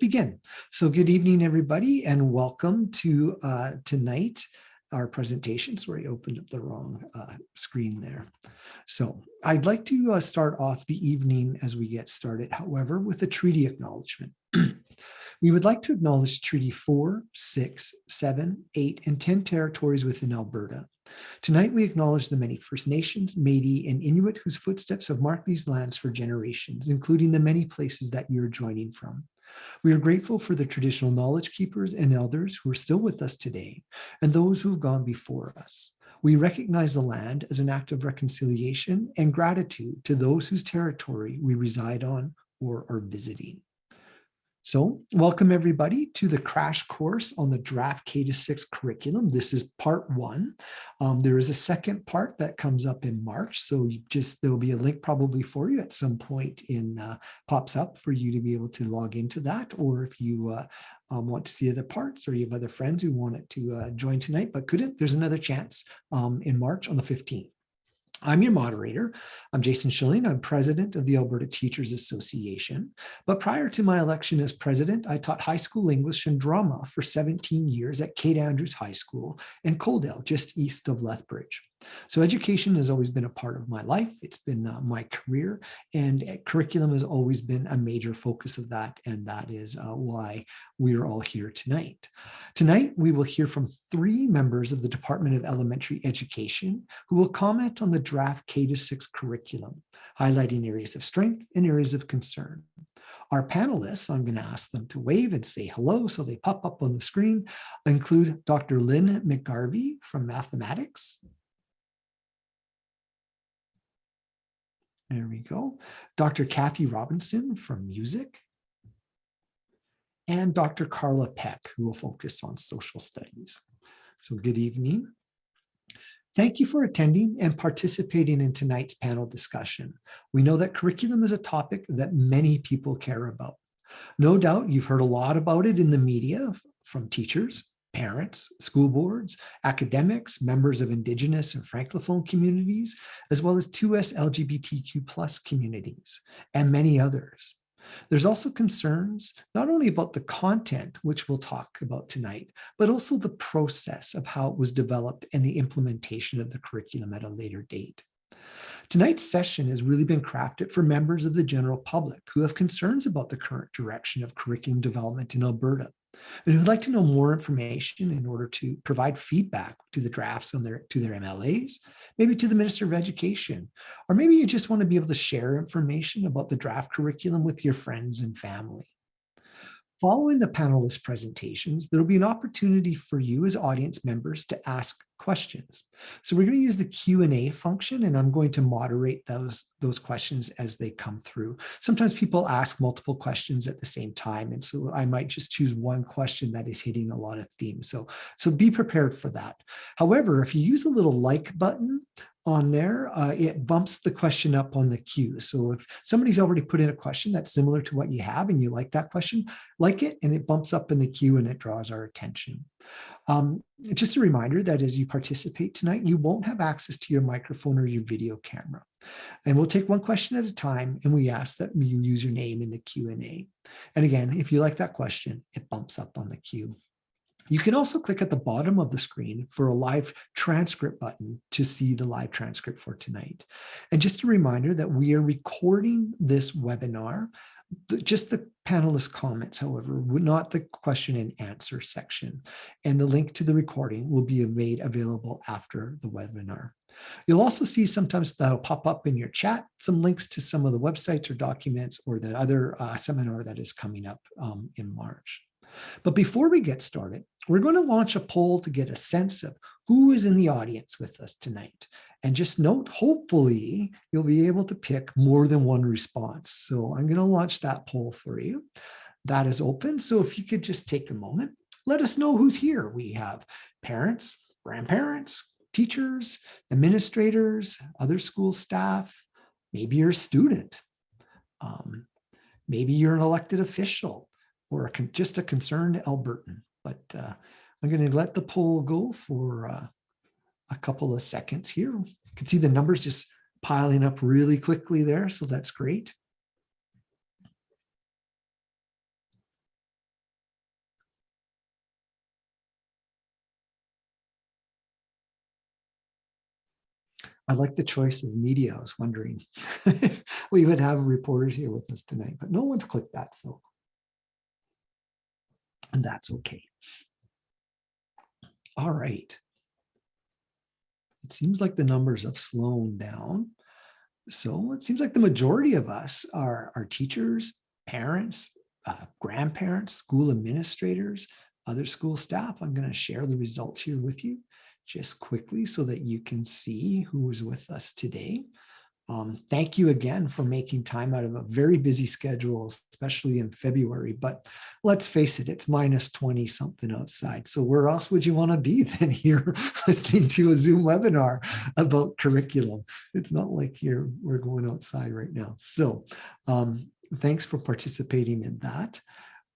begin. So good evening, everybody, and welcome to tonight, our presentation. Sorry, I opened up the wrong screen there. So I'd like to start off the evening as we get started, however, with a treaty acknowledgement. We would like to acknowledge Treaty 4, 6, 7, 8, and 10 territories within Alberta. Tonight, we acknowledge the many First Nations, Métis, and Inuit whose footsteps have marked these lands for generations, including the many places that you're joining from. We are grateful for the traditional knowledge keepers and elders who are still with us today, and those who have gone before us. We recognize the land as an act of reconciliation and gratitude to those whose territory we reside on or are visiting. So welcome everybody to the crash course on the draft K-6 curriculum. This is part one. There is a second part that comes up in March. So there will be a link probably for you at some point pops up for you to be able to log into that. Or if you want to see other parts or you have other friends who wanted to join tonight but couldn't, there's another chance in March on the 15th. I'm your moderator. I'm Jason Schilling. I'm president of the Alberta Teachers Association. But prior to my election as president, I taught high school English and drama for 17 years at Kate Andrews High School in Coaldale, just east of Lethbridge. So education has always been a part of my life. It's been my career, and curriculum has always been a major focus of that. And that is why we are all here tonight. Tonight, we will hear from 3 members of the Department of Elementary Education who will comment on the draft K-6 curriculum, highlighting areas of strength and areas of concern. Our panelists, I'm going to ask them to wave and say hello so they pop up on the screen, include Dr. Lynn McGarvey from mathematics. There we go. Dr. Kathy Robinson from music. And Dr. Carla Peck, who will focus on social studies. So good evening. Thank you for attending and participating in tonight's panel discussion. We know that curriculum is a topic that many people care about. No doubt you've heard a lot about it in the media from teachers, parents, school boards, academics, members of Indigenous and Francophone communities, as well as 2S LGBTQ+ communities, and many others. There's also concerns not only about the content, which we'll talk about tonight, but also the process of how it was developed and the implementation of the curriculum at a later date. Tonight's session has really been crafted for members of the general public who have concerns about the current direction of curriculum development in Alberta, and who'd like to know more information in order to provide feedback to the drafts to their MLAs, maybe to the Minister of Education, or maybe you just want to be able to share information about the draft curriculum with your friends and family. Following the panelist presentations, there will be an opportunity for you as audience members to ask questions. So we're going to use the Q&A function, and I'm going to moderate those questions as they come through. Sometimes people ask multiple questions at the same time, and so I might just choose one question that is hitting a lot of themes. So be prepared for that. However, if you use the little like button on there, it bumps the question up on the queue. So if somebody's already put in a question that's similar to what you have and you like that question, like it, and it bumps up in the queue and it draws our attention. Just a reminder that as you participate tonight, you won't have access to your microphone or your video camera. And we'll take one question at a time, and we ask that you use your name in the Q&A. And again, if you like that question, it bumps up on the queue. You can also click at the bottom of the screen for a live transcript button to see the live transcript for tonight. And just a reminder that we are recording this webinar, just the panelist comments, however, not the question and answer section. And the link to the recording will be made available after the webinar. You'll also see sometimes that'll pop up in your chat, some links to some of the websites or documents or the other seminar that is coming up in March. But before we get started, we're going to launch a poll to get a sense of who is in the audience with us tonight. And just note, hopefully, you'll be able to pick more than one response. So I'm going to launch that poll for you. That is open. So if you could just take a moment, let us know who's here. We have parents, grandparents, teachers, administrators, other school staff. Maybe you're a student. Maybe you're an elected official, or just a concerned Albertan. But I'm going to let the poll go for a couple of seconds here. You can see the numbers just piling up really quickly there, so that's great. I like the choice of media. I was wondering if we would have reporters here with us tonight, but no one's clicked that, so. And that's okay. All right. It seems like the numbers have slowed down. So it seems like the majority of us are teachers, parents, grandparents, school administrators, other school staff. I'm going to share the results here with you just quickly so that you can see who is with us today. Thank you again for making time out of a very busy schedule, especially in February. But let's face it, it's minus 20 something outside. So where else would you want to be than here listening to a Zoom webinar about curriculum? It's not like we're going outside right now. So thanks for participating in that.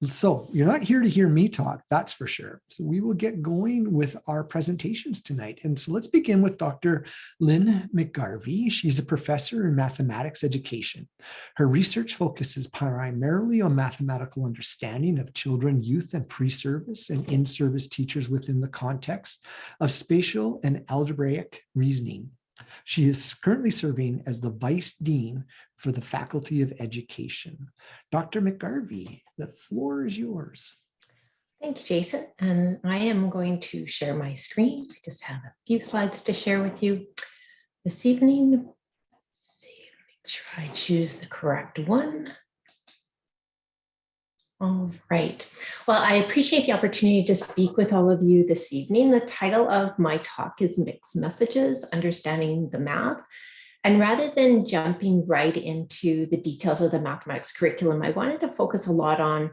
So you're not here to hear me talk, that's for sure. So we will get going with our presentations tonight. And so let's begin with Dr. Lynn McGarvey. She's a professor in mathematics education. Her research focuses primarily on mathematical understanding of children, youth, and pre-service and in-service teachers within the context of spatial and algebraic reasoning. She is currently serving as the Vice Dean for the Faculty of Education. Dr. McGarvey, the floor is yours. Thank you, Jason. And I am going to share my screen. I just have a few slides to share with you this evening. Let's see, make sure I choose the correct one. All right. Well, I appreciate the opportunity to speak with all of you this evening. The title of my talk is Mixed Messages, Understanding the Math. And rather than jumping right into the details of the mathematics curriculum, I wanted to focus a lot on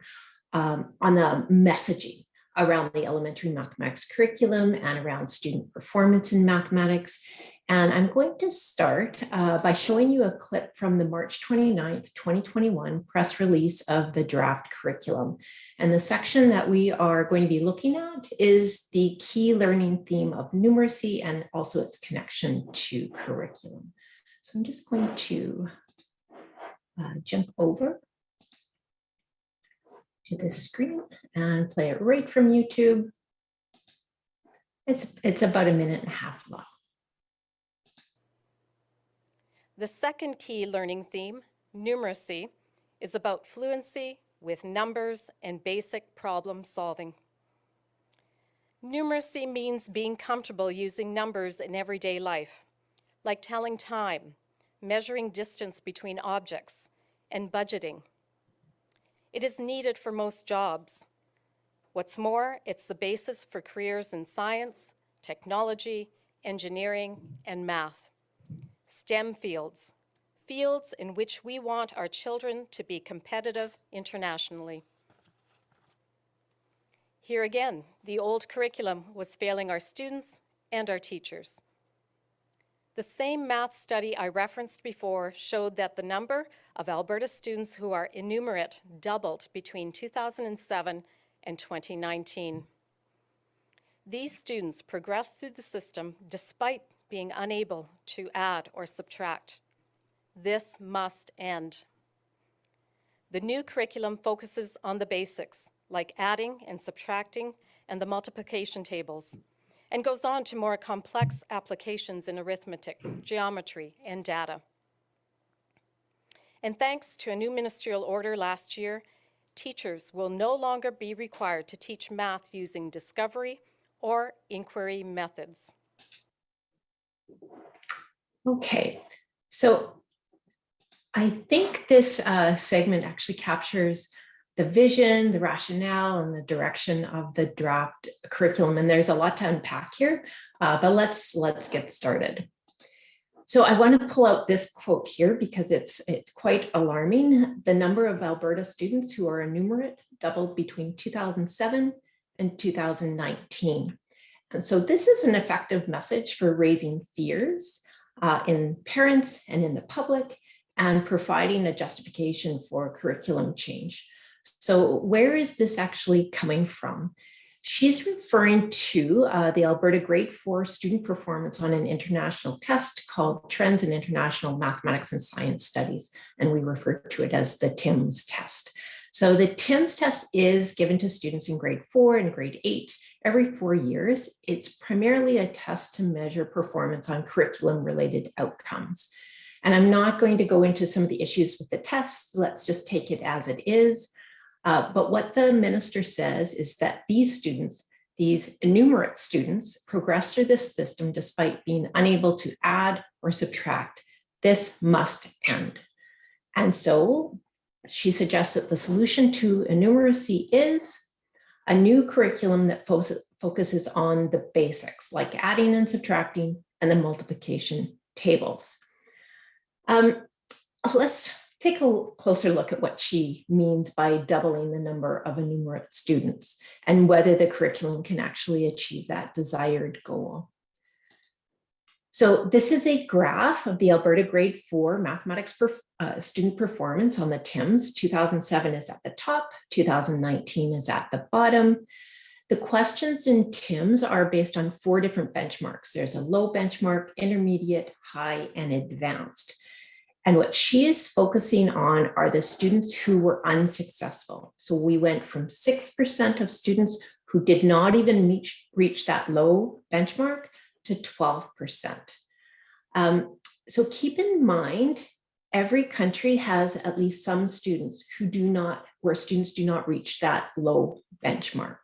the messaging around the elementary mathematics curriculum and around student performance in mathematics. And I'm going to start by showing you a clip from the March 29th, 2021 press release of the draft curriculum. And the section that we are going to be looking at is the key learning theme of numeracy and also its connection to curriculum. So I'm just going to jump over to this screen and play it right from YouTube. It's about a minute and a half long. The second key learning theme, numeracy, is about fluency with numbers and basic problem solving. Numeracy means being comfortable using numbers in everyday life, like telling time, measuring distance between objects, and budgeting. It is needed for most jobs. What's more, it's the basis for careers in science, technology, engineering, and math. STEM fields, fields in which we want our children to be competitive internationally. Here again, the old curriculum was failing our students and our teachers. The same math study I referenced before showed that the number of Alberta students who are enumerate doubled between 2007 and 2019. These students progressed through the system despite being unable to add or subtract. This must end. The new curriculum focuses on the basics, like adding and subtracting and the multiplication tables, and goes on to more complex applications in arithmetic, geometry, and data. And thanks to a new ministerial order last year, teachers will no longer be required to teach math using discovery or inquiry methods. Okay, so I think this segment actually captures the vision, the rationale, and the direction of the draft curriculum. And there's a lot to unpack here, but let's get started. So I want to pull out this quote here because it's quite alarming. The number of Alberta students who are enumerate doubled between 2007 and 2019. And so this is an effective message for raising fears in parents and in the public and providing a justification for curriculum change. So where is this actually coming from? She's referring to the Alberta Grade 4 student performance on an international test called Trends in International Mathematics and Science Studies, and we refer to it as the TIMSS test. So the TIMSS test is given to students in grade 4 and grade 8 every 4 years. It's primarily a test to measure performance on curriculum-related outcomes. And I'm not going to go into some of the issues with the tests. Let's just take it as it is. But what the minister says is that these students, these enumerate students, progress through this system despite being unable to add or subtract. This must end. And so she suggests that the solution to enumeracy is a new curriculum that focuses on the basics, like adding and subtracting and the multiplication tables. Let's take a closer look at what she means by doubling the number of enumerate students and whether the curriculum can actually achieve that desired goal. So this is a graph of the Alberta grade 4 mathematics student performance on the TIMSS. 2007 is at the top, 2019 is at the bottom. The questions in TIMSS are based on 4 different benchmarks. There's a low benchmark, intermediate, high, and advanced. And what she is focusing on are the students who were unsuccessful. So we went from 6% of students who did not even reach that low benchmark to 12%. So keep in mind, every country has at least some students where students do not reach that low benchmark.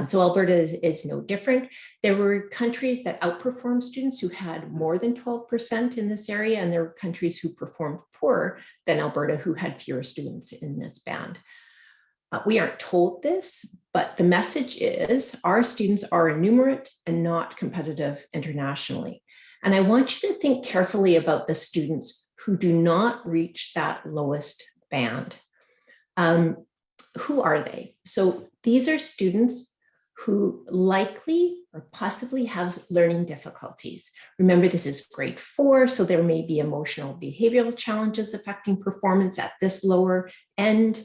So Alberta is no different. There were countries that outperformed students who had more than 12% in this area, and there were countries who performed poorer than Alberta who had fewer students in this band. We aren't told this, but the message is our students are enumerate and not competitive internationally. And I want you to think carefully about the students who do not reach that lowest band. Who are they? So these are students who likely or possibly have learning difficulties. Remember, this is grade 4, so there may be emotional behavioral challenges affecting performance at this lower end.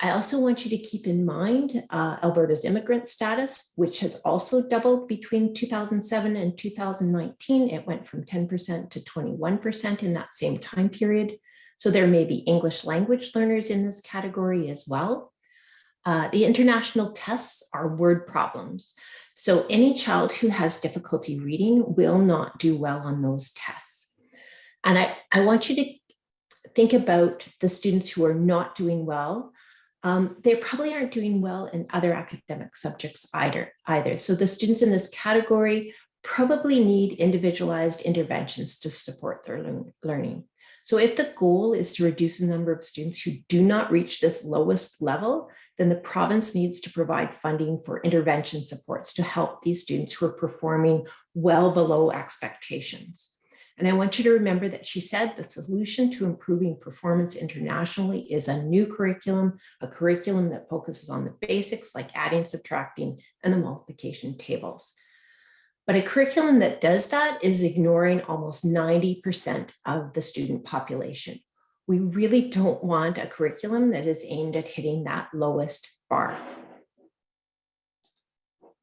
I also want you to keep in mind Alberta's immigrant status, which has also doubled between 2007 and 2019. It went from 10% to 21% in that same time period. So there may be English language learners in this category as well. The international tests are word problems. So any child who has difficulty reading will not do well on those tests. And I want you to think about the students who are not doing well. They probably aren't doing well in other academic subjects either. So the students in this category probably need individualized interventions to support their learning. So if the goal is to reduce the number of students who do not reach this lowest level, then the province needs to provide funding for intervention supports to help these students who are performing well below expectations. And I want you to remember that she said the solution to improving performance internationally is a new curriculum, a curriculum that focuses on the basics like adding, subtracting, and the multiplication tables. But a curriculum that does that is ignoring almost 90% of the student population. We really don't want a curriculum that is aimed at hitting that lowest bar.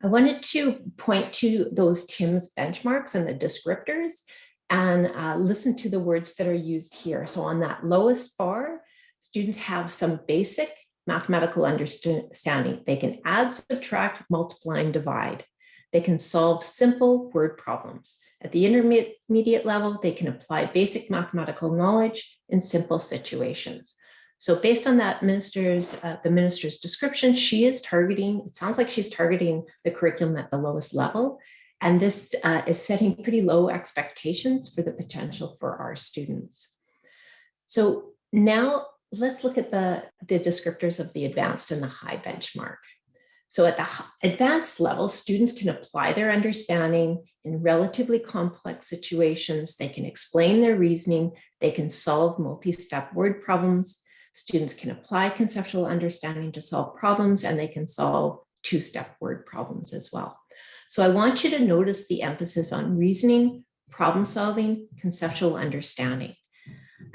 I wanted to point to those TIMSS benchmarks and the descriptors and listen to the words that are used here. So on that lowest bar, students have some basic mathematical understanding. They can add, subtract, multiply, and divide. They can solve simple word problems. At the intermediate level, they can apply basic mathematical knowledge in simple situations. So based on that the minister's description, she is targeting, it sounds like she's targeting the curriculum at the lowest level. And this is setting pretty low expectations for the potential for our students. So now let's look at the descriptors of the advanced and the high benchmark. So at the advanced level, students can apply their understanding in relatively complex situations. They can explain their reasoning. They can solve multi-step word problems. Students can apply conceptual understanding to solve problems, and they can solve two-step word problems as well. So I want you to notice the emphasis on reasoning, problem solving, conceptual understanding.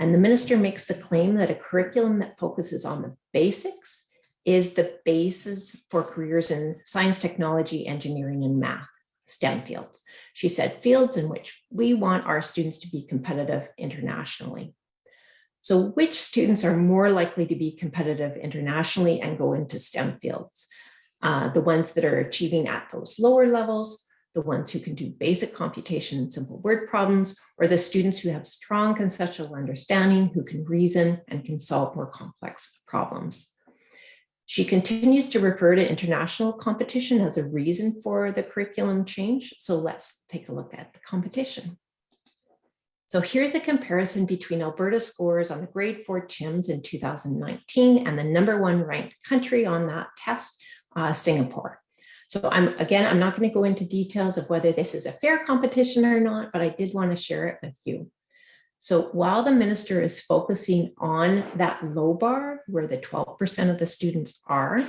And the minister makes the claim that a curriculum that focuses on the basics is the basis for careers in science, technology, engineering, and math, STEM fields. She said fields in which we want our students to be competitive internationally. So which students are more likely to be competitive internationally and go into STEM fields? The ones that are achieving at those lower levels, the ones who can do basic computation and simple word problems, or the students who have strong conceptual understanding, who can reason and can solve more complex problems. She continues to refer to international competition as a reason for the curriculum change. So let's take a look at the competition. So here's a comparison between Alberta's scores on the grade 4 TIMSS in 2019 and the #1 ranked country on that test, Singapore. So I'm not going to go into details of whether this is a fair competition or not, but I did want to share it with you. So while the minister is focusing on that low bar where the 12% of the students are,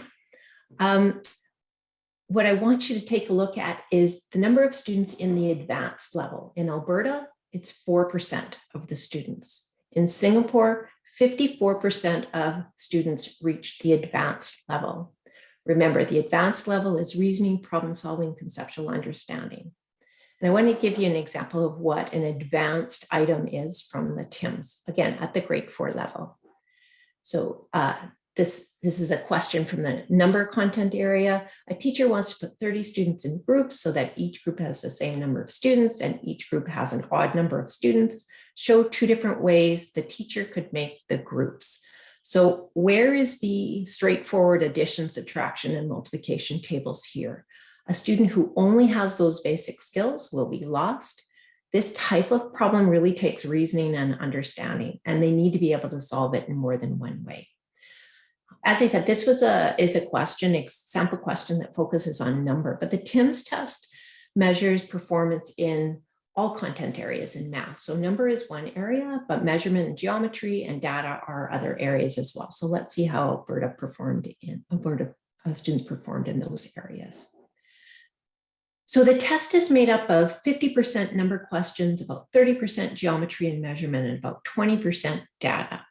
what I want you to take a look at is the number of students in the advanced level. In Alberta, it's 4% of the students. In Singapore, 54% of students reach the advanced level. Remember, the advanced level is reasoning, problem solving, conceptual understanding. And I want to give you an example of what an advanced item is from the TIMSS, again, at the grade 4 level. So this is a question from the number content area. A teacher wants to put 30 students in groups so that each group has the same number of students and each group has an odd number of students. Show 2 different ways the teacher could make the groups. So where is the straightforward addition, subtraction, and multiplication tables here? A student who only has those basic skills will be lost. This type of problem really takes reasoning and understanding, and they need to be able to solve it in more than one way. As I said, this is a question, example question that focuses on number, but the TIMSS test measures performance in all content areas in math. So number is one area, but measurement and geometry and data are other areas as well. So let's see how Alberta students performed in those areas. So the test is made up of 50% number questions, about 30% geometry and measurement, and about 20% data.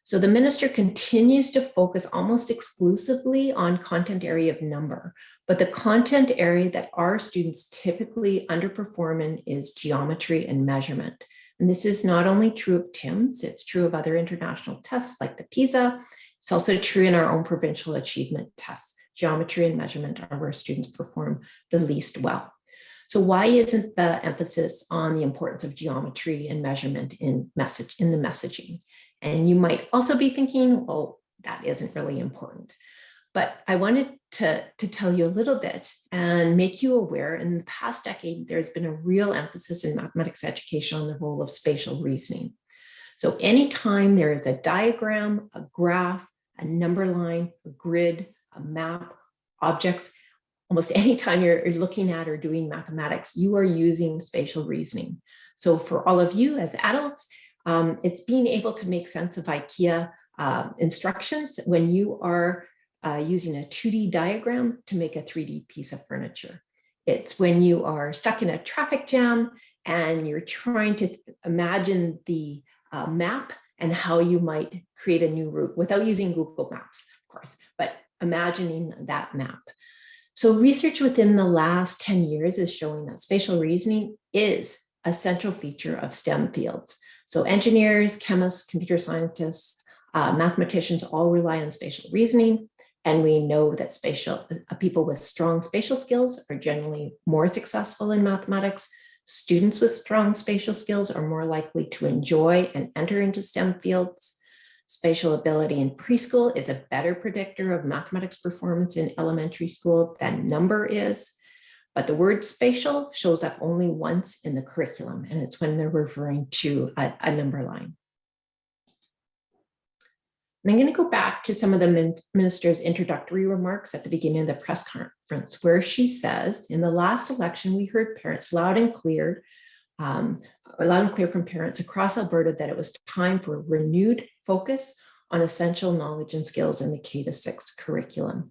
So the minister continues to focus almost exclusively on content area of number, but the content area that our students typically underperform in is geometry and measurement. And this is not only true of TIMSS, it's true of other international tests like the PISA. It's also true in our own provincial achievement tests. Geometry and measurement are where students perform the least well. So why isn't the emphasis on the importance of geometry and measurement in the messaging? And you might also be thinking, well, that isn't really important. But I wanted to tell you a little bit and make you aware in the past decade, there's been a real emphasis in mathematics education on the role of spatial reasoning. So anytime there is a diagram, a graph, a number line, a grid, a map, objects, almost anytime you're looking at or doing mathematics, you are using spatial reasoning. So for all of you as adults, it's being able to make sense of IKEA instructions when you are using a 2D diagram to make a 3D piece of furniture. It's when you are stuck in a traffic jam and you're trying to imagine the map and how you might create a new route without using Google Maps, of course, but imagining that map. So research within the last 10 years is showing that spatial reasoning is a central feature of STEM fields. So engineers, chemists, computer scientists, mathematicians all rely on spatial reasoning. And we know that people with strong spatial skills are generally more successful in mathematics. Students with strong spatial skills are more likely to enjoy and enter into STEM fields. Spatial ability in preschool is a better predictor of mathematics performance in elementary school than number is. But the word spatial shows up only once in the curriculum, and it's when they're referring to a number line. And I'm going to go back to some of the minister's introductory remarks at the beginning of the press conference, where she says, in the last election, we heard parents loud and clear from parents across Alberta that it was time for renewed focus on essential knowledge and skills in the K-6 curriculum.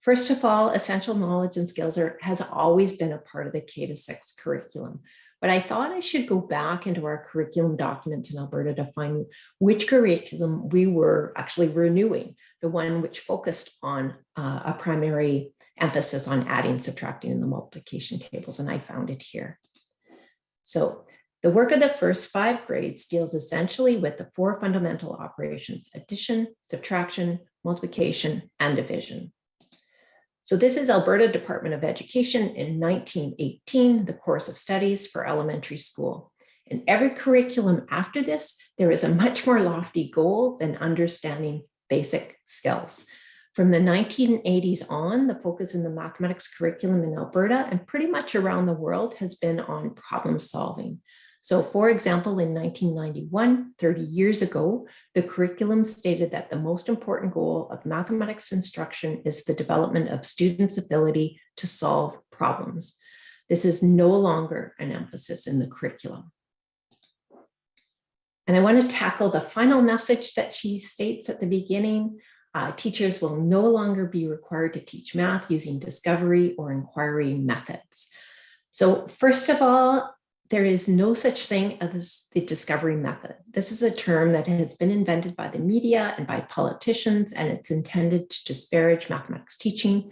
First of all, essential knowledge and skills has always been a part of the K-6 curriculum. But I thought I should go back into our curriculum documents in Alberta to find which curriculum we were actually renewing, the one which focused on a primary emphasis on adding, subtracting, and the multiplication tables, and I found it here. So The work of the first 5 grades deals essentially with the 4 fundamental operations: addition, subtraction, multiplication, and division. So this is Alberta Department of Education in 1918, the course of studies for elementary school. In every curriculum after this, there is a much more lofty goal than understanding basic skills. From the 1980s on, the focus in the mathematics curriculum in Alberta and pretty much around the world has been on problem solving. So for example, in 1991, 30 years ago, the curriculum stated that the most important goal of mathematics instruction is the development of students' ability to solve problems. This is no longer an emphasis in the curriculum. And I want to tackle the final message that she states at the beginning. Teachers will no longer be required to teach math using discovery or inquiry methods. So first of all, there is no such thing as the discovery method. This is a term that has been invented by the media and by politicians, and it's intended to disparage mathematics teaching.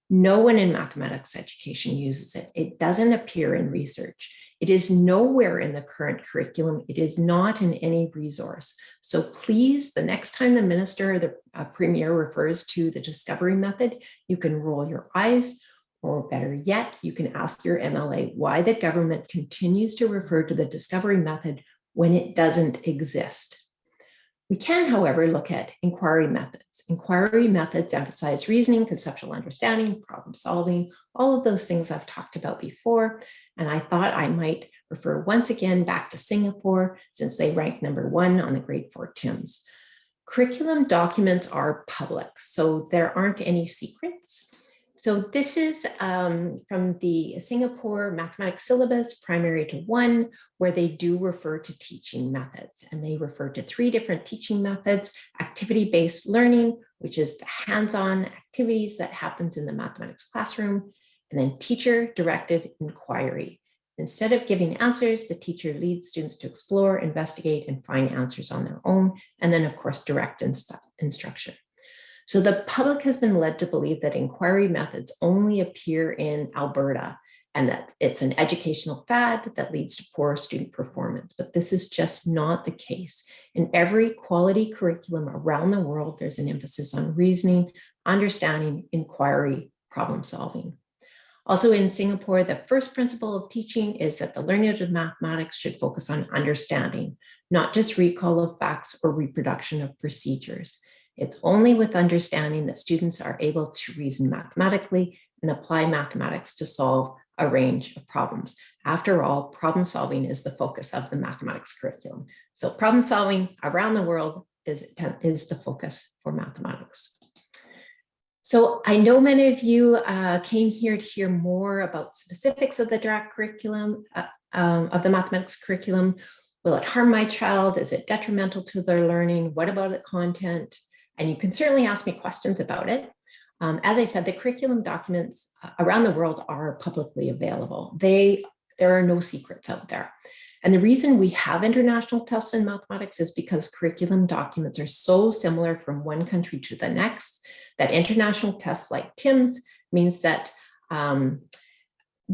No one in mathematics education uses it. It doesn't appear in research. It is nowhere in the current curriculum. It is not in any resource. So please, the next time the minister or the premier refers to the discovery method, you can roll your eyes, or better yet, you can ask your MLA why the government continues to refer to the discovery method when it doesn't exist. We can, however, look at inquiry methods. Inquiry methods emphasize reasoning, conceptual understanding, problem solving, all of those things I've talked about before. And I thought I might refer once again back to Singapore, since they rank #1 on the grade 4 TIMSS. Curriculum documents are public, so there aren't any secrets. So this is from the Singapore mathematics syllabus, primary to 1, where they do refer to teaching methods. And they refer to 3 different teaching methods: activity-based learning, which is the hands-on activities that happens in the mathematics classroom, and then teacher-directed inquiry. Instead of giving answers, the teacher leads students to explore, investigate, and find answers on their own. And then, of course, direct instruction. So the public has been led to believe that inquiry methods only appear in Alberta and that it's an educational fad that leads to poor student performance. But this is just not the case. In every quality curriculum around the world, there's an emphasis on reasoning, understanding, inquiry, problem solving. Also in Singapore, the first principle of teaching is that the learning of mathematics should focus on understanding, not just recall of facts or reproduction of procedures. It's only with understanding that students are able to reason mathematically and apply mathematics to solve a range of problems. After all, problem solving is the focus of the mathematics curriculum. So problem solving around the world is the focus for mathematics. So I know many of you came here to hear more about specifics of the draft curriculum, of the mathematics curriculum. Will it harm my child? Is it detrimental to their learning? What about the content? And you can certainly ask me questions about it. As I said, the curriculum documents around the world are publicly available. There are no secrets out there. And the reason we have international tests in mathematics is because curriculum documents are so similar from one country to the next that international tests like TIMSS means that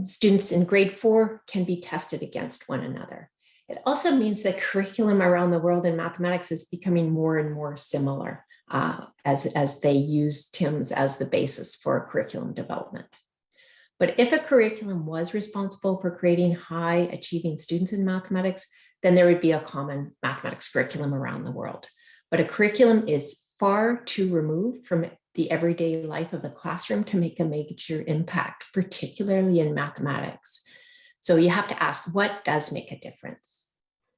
students in grade 4 can be tested against one another. It also means that curriculum around the world in mathematics is becoming more and more similar as they use TIMSS as the basis for curriculum development. But if a curriculum was responsible for creating high achieving students in mathematics, then there would be a common mathematics curriculum around the world. But a curriculum is far too removed from the everyday life of the classroom to make a major impact, particularly in mathematics. So you have to ask, what does make a difference?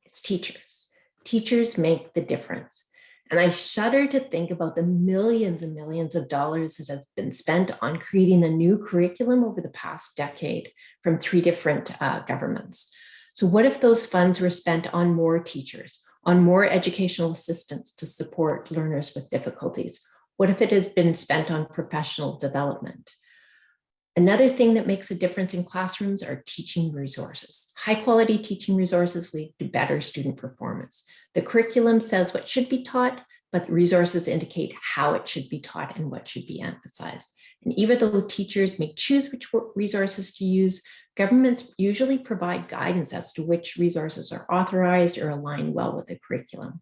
It's teachers. Teachers make the difference. And I shudder to think about the millions and millions of dollars that have been spent on creating a new curriculum over the past decade from 3 different governments. So what if those funds were spent on more teachers, on more educational assistants to support learners with difficulties? What if it has been spent on professional development? Another thing that makes a difference in classrooms are teaching resources. High quality teaching resources lead to better student performance. The curriculum says what should be taught, but resources indicate how it should be taught and what should be emphasized. And even though teachers may choose which resources to use, governments usually provide guidance as to which resources are authorized or align well with the curriculum.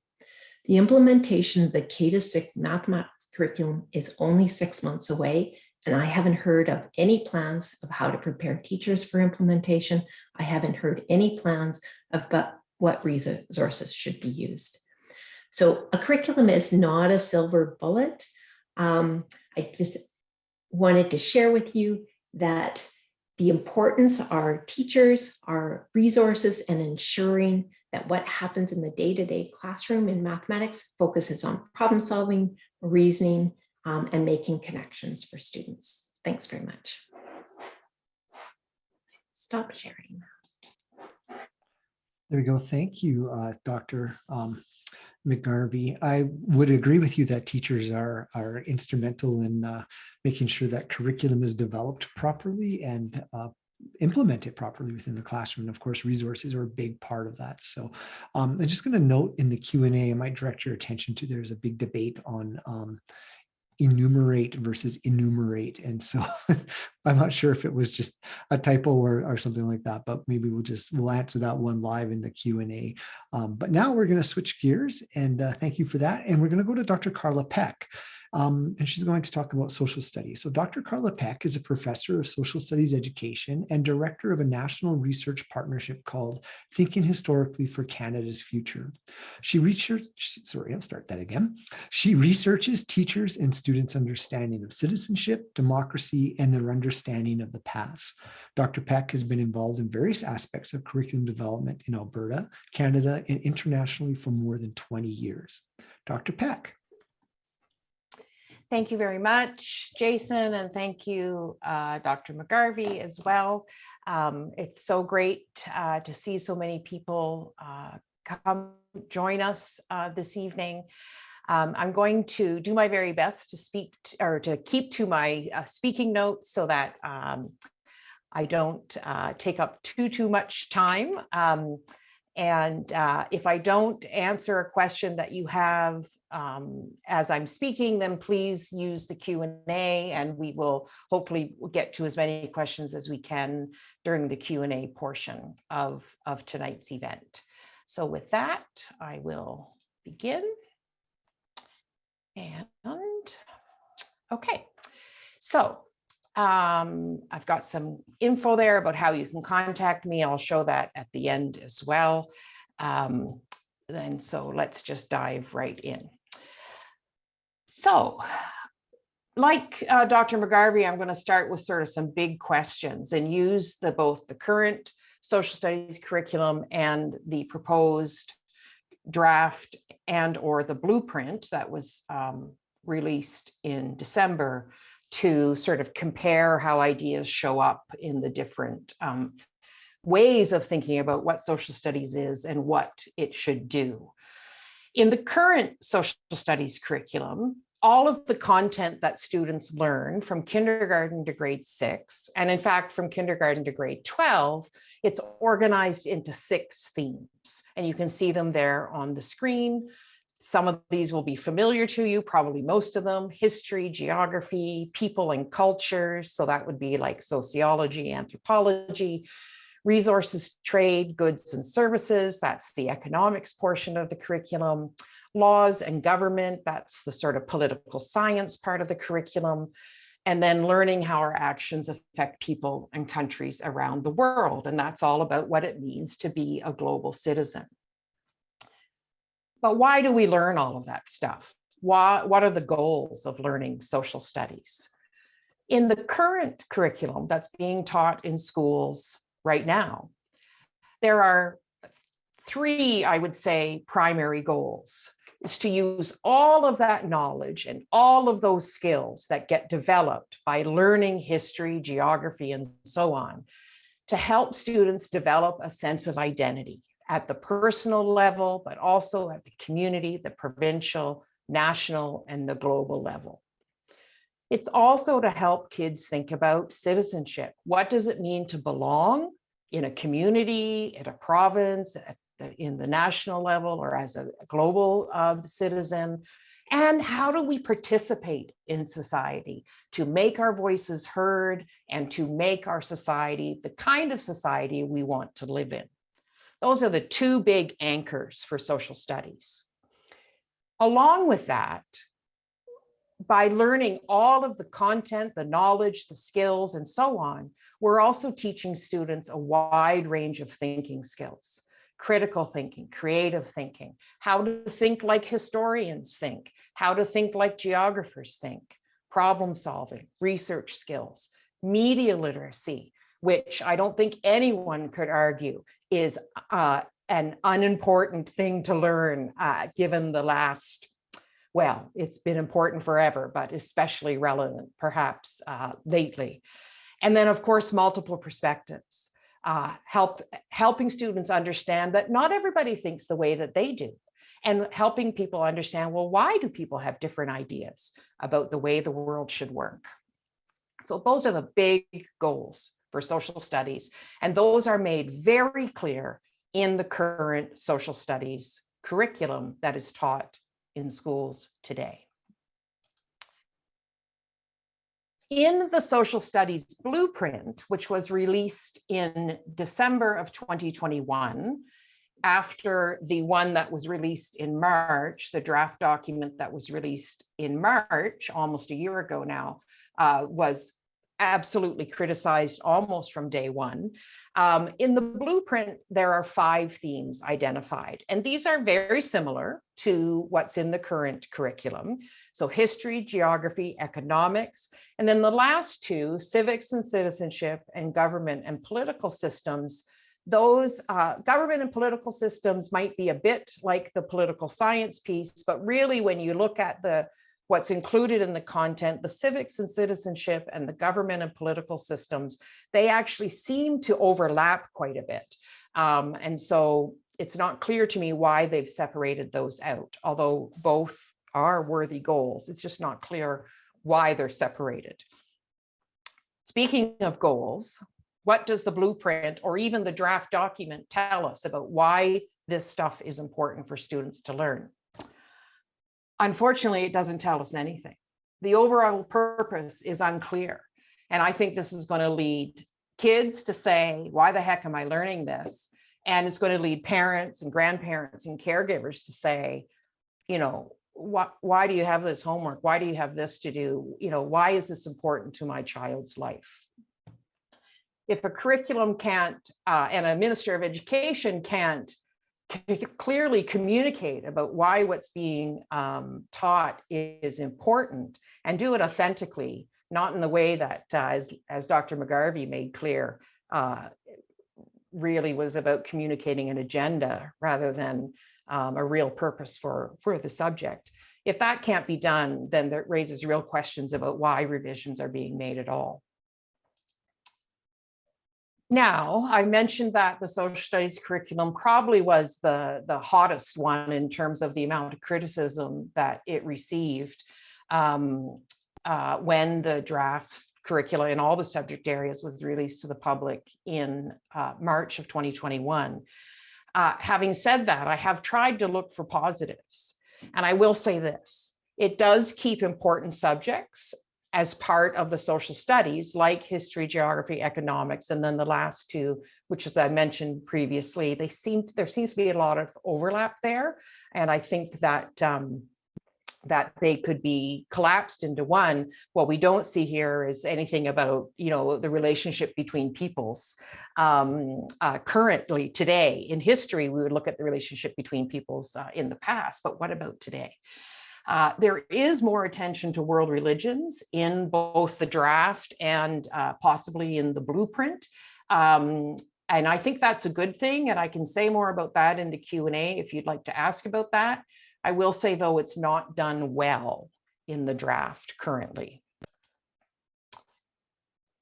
The implementation of the K-6 mathematics curriculum is only 6 months away, and I haven't heard of any plans of how to prepare teachers for implementation. I haven't heard any plans about what resources should be used. So a curriculum is not a silver bullet. I just wanted to share with you that the importance are teachers, are resources, and ensuring that what happens in the day-to-day classroom in mathematics focuses on problem solving, reasoning, and making connections for students. Thanks very much. Stop sharing. There we go. Thank you, Dr. McGarvey. I would agree with you that teachers are instrumental in making sure that curriculum is developed properly and implemented properly within the classroom. And of course, resources are a big part of that. So I'm just going to note in the Q&A, I might direct your attention to, there's a big debate on enumerate versus enumerate. And so I'm not sure if it was just a typo or something like that, but maybe we'll answer that one live in the Q&A. But now we're going to switch gears, and thank you for that. And we're going to go to Dr. Carla Peck. And she's going to talk about social studies. So Dr. Carla Peck is a professor of social studies education and director of a national research partnership called Thinking Historically for Canada's Future. She researches teachers and students' understanding of citizenship, democracy, and their understanding of the past. Dr. Peck has been involved in various aspects of curriculum development in Alberta, Canada, and internationally for more than 20 years. Dr. Peck. Thank you very much, Jason, and thank you, Dr. McGarvey as well. It's so great to see so many people come join us this evening. I'm going to do my very best to speak to keep to my speaking notes so that I don't take up too much time. And if I don't answer a question that you have as I'm speaking, then please use the Q&A, and we will hopefully get to as many questions as we can during the Q&A portion of tonight's event. So with that, I will begin. And okay, so I've got some info there about how you can contact me. I'll show that at the end as well. Then so let's just dive right in. So like Dr. McGarvey, I'm going to start with sort of some big questions and use both the current social studies curriculum and the proposed draft and or the blueprint that was released in December to sort of compare how ideas show up in the different ways of thinking about what social studies is and what it should do. In the current social studies curriculum, all of the content that students learn from kindergarten to grade 6, and in fact, from kindergarten to grade 12, it's organized into 6 themes. And you can see them there on the screen. Some of these will be familiar to you, probably most of them: history, geography, people and cultures. So that would be like sociology, anthropology, resources, trade, goods and services. That's the economics portion of the curriculum. Laws and government, that's the sort of political science part of the curriculum. And then learning how our actions affect people and countries around the world. And that's all about what it means to be a global citizen. But why do we learn all of that stuff? What are the goals of learning social studies? In the current curriculum that's being taught in schools right now, there are 3, I would say, primary goals. Is to use all of that knowledge and all of those skills that get developed by learning history, geography, and so on, to help students develop a sense of identity at the personal level, but also at the community, the provincial, national, and the global level. It's also to help kids think about citizenship. What does it mean to belong in a community, in a province, in the national level, or as a global citizen? And how do we participate in society to make our voices heard and to make our society the kind of society we want to live in? Those are the two big anchors for social studies. Along with that, by learning all of the content, the knowledge, the skills, and so on, we're also teaching students a wide range of thinking skills: critical thinking, creative thinking, how to think like historians think, how to think like geographers think, problem solving, research skills, media literacy, which I don't think anyone could argue is an unimportant thing to learn given the last, well, it's been important forever, but especially relevant perhaps lately. And then of course, multiple perspectives, helping students understand that not everybody thinks the way that they do, and helping people understand, well, why do people have different ideas about the way the world should work? So those are the big goals for social studies, and those are made very clear in the current social studies curriculum that is taught in schools today. In the social studies blueprint, which was released in December of 2021, after the one that was released in March, the draft document that was released in March, almost a year ago now, was absolutely criticized almost from day one. In the blueprint, there are 5 themes identified, and these are very similar to what's in the current curriculum. So history, geography, economics, and then the last 2, civics and citizenship, and government and political systems. Those government and political systems might be a bit like the political science piece, but really when you look at what's included in the content, the civics and citizenship and the government and political systems, they actually seem to overlap quite a bit. And so it's not clear to me why they've separated those out, although both are worthy goals. It's just not clear why they're separated. Speaking of goals, what does the blueprint or even the draft document tell us about why this stuff is important for students to learn? Unfortunately, it doesn't tell us anything. The overall purpose is unclear. And I think this is going to lead kids to say, why the heck am I learning this? And it's going to lead parents and grandparents and caregivers to say, you know, why do you have this homework? Why do you have this to do? You know, why is this important to my child's life? If a curriculum can't, and a minister of education can't clearly communicate about why what's being taught is important, and do it authentically, not in the way that, as Dr. McGarvey made clear, really was about communicating an agenda rather than a real purpose for the subject. If that can't be done, then that raises real questions about why revisions are being made at all. Now, I mentioned that the social studies curriculum probably was the hottest one in terms of the amount of criticism that it received when the draft curricula in all the subject areas was released to the public in March of 2021. Having said that, I have tried to look for positives. And I will say this, it does keep important subjects as part of the social studies, like history, geography, economics, and then the last 2, which, as I mentioned previously, there seems to be a lot of overlap there. And I think that that they could be collapsed into one. What we don't see here is anything about, you know, the relationship between peoples. Currently, today, in history, we would look at the relationship between peoples in the past, but what about today? There is more attention to world religions in both the draft and possibly in the blueprint. And I think that's a good thing. And I can say more about that in the Q&A if you'd like to ask about that. I will say, though, it's not done well in the draft currently.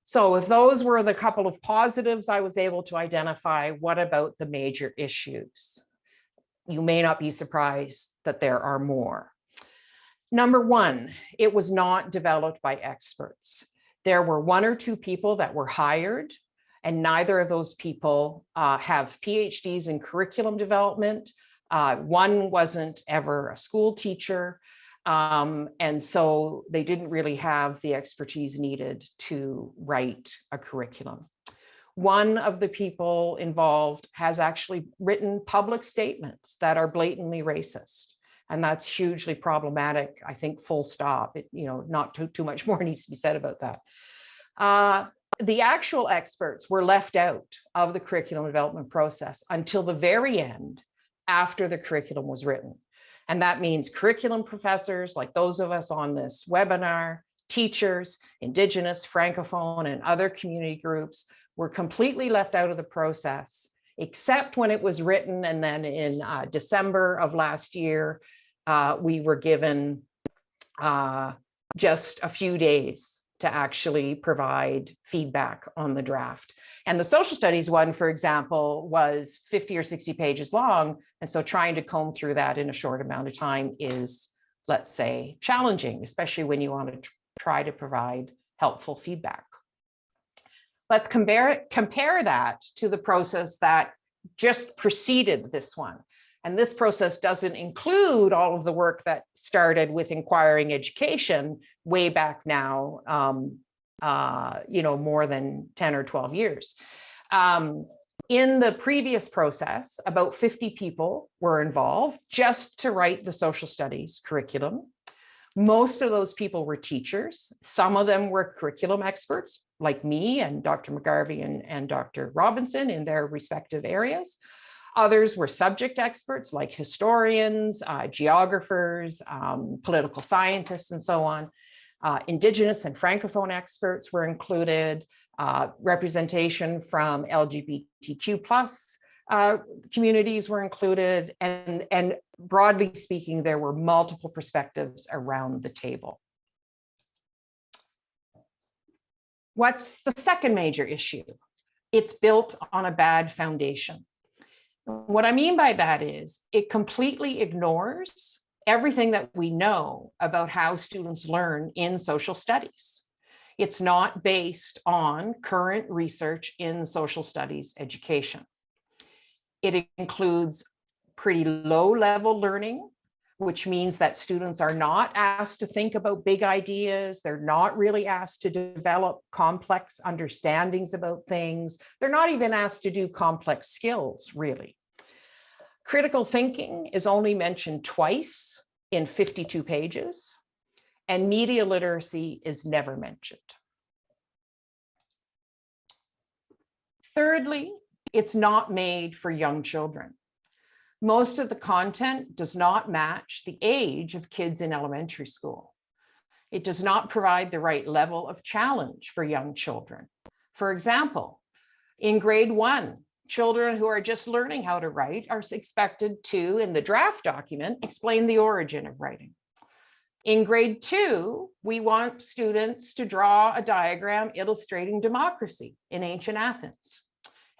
So if those were the couple of positives I was able to identify, what about the major issues? You may not be surprised that there are more. Number one, it was not developed by experts. There were 1 or 2 people that were hired, and neither of those people have PhDs in curriculum development. One wasn't ever a school teacher. And so they didn't really have the expertise needed to write a curriculum. One of the people involved has actually written public statements that are blatantly racist. And that's hugely problematic, I think, full stop. Not too much more needs to be said about that. The actual experts were left out of the curriculum development process until the very end, after the curriculum was written. And that means curriculum professors, like those of us on this webinar, teachers, Indigenous, Francophone, and other community groups were completely left out of the process, except when it was written. And then in December of last year, we were given just a few days to actually provide feedback on the draft. And the social studies one, for example, was 50 or 60 pages long. And so trying to comb through that in a short amount of time is, let's say, challenging, especially when you want to try to provide helpful feedback. Let's compare that to the process that just preceded this one. And this process doesn't include all of the work that started with inquiring education way back now, more than 10 or 12 years. In the previous process, about 50 people were involved just to write the social studies curriculum. Most of those people were teachers. Some of them were curriculum experts, like me and Dr. McGarvey and Dr. Robinson in their respective areas. Others were subject experts like historians, geographers, political scientists, and so on. Indigenous and Francophone experts were included, representation from LGBTQ+ communities were included, and broadly speaking, there were multiple perspectives around the table. What's the second major issue? It's built on a bad foundation. What I mean by that is it completely ignores everything that we know about how students learn in social studies. It's not based on current research in social studies education. It includes pretty low-level learning, which means that students are not asked to think about big ideas. They're not really asked to develop complex understandings about things. They're not even asked to do complex skills, really. Critical thinking is only mentioned twice in 52 pages, and media literacy is never mentioned. Thirdly, it's not made for young children. Most of the content does not match the age of kids in elementary school. It does not provide the right level of challenge for young children. For example, in grade 1, children who are just learning how to write are expected to, in the draft document, explain the origin of writing. In grade 2, we want students to draw a diagram illustrating democracy in ancient Athens.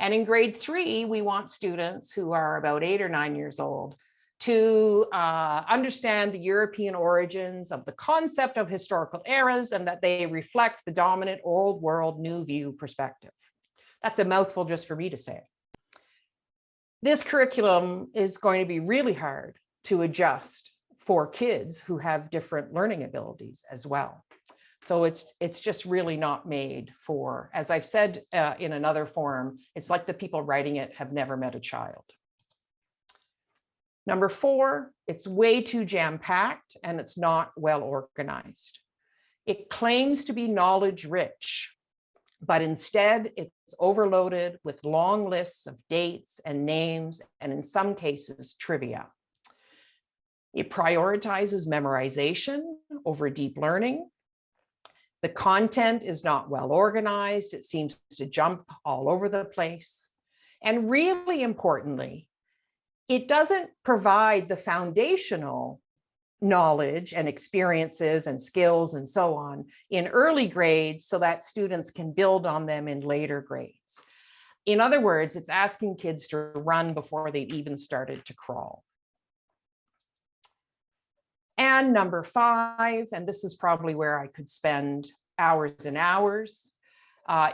And in grade 3, we want students who are about 8 or 9 years old to understand the European origins of the concept of historical eras and that they reflect the dominant old world, new view perspective. That's a mouthful just for me to say. This curriculum is going to be really hard to adjust for kids who have different learning abilities as well. So it's just really not made for, as I've said in another forum, it's like the people writing it have never met a child. Number 4, it's way too jam-packed and it's not well organized. It claims to be knowledge rich, but instead it's overloaded with long lists of dates and names, and in some cases, trivia. It prioritizes memorization over deep learning. The content is not well organized. It seems to jump all over the place. And really importantly, it doesn't provide the foundational knowledge and experiences and skills and so on in early grades so that students can build on them in later grades. In other words, it's asking kids to run before they've even started to crawl. And number 5, and this is probably where I could spend hours and hours,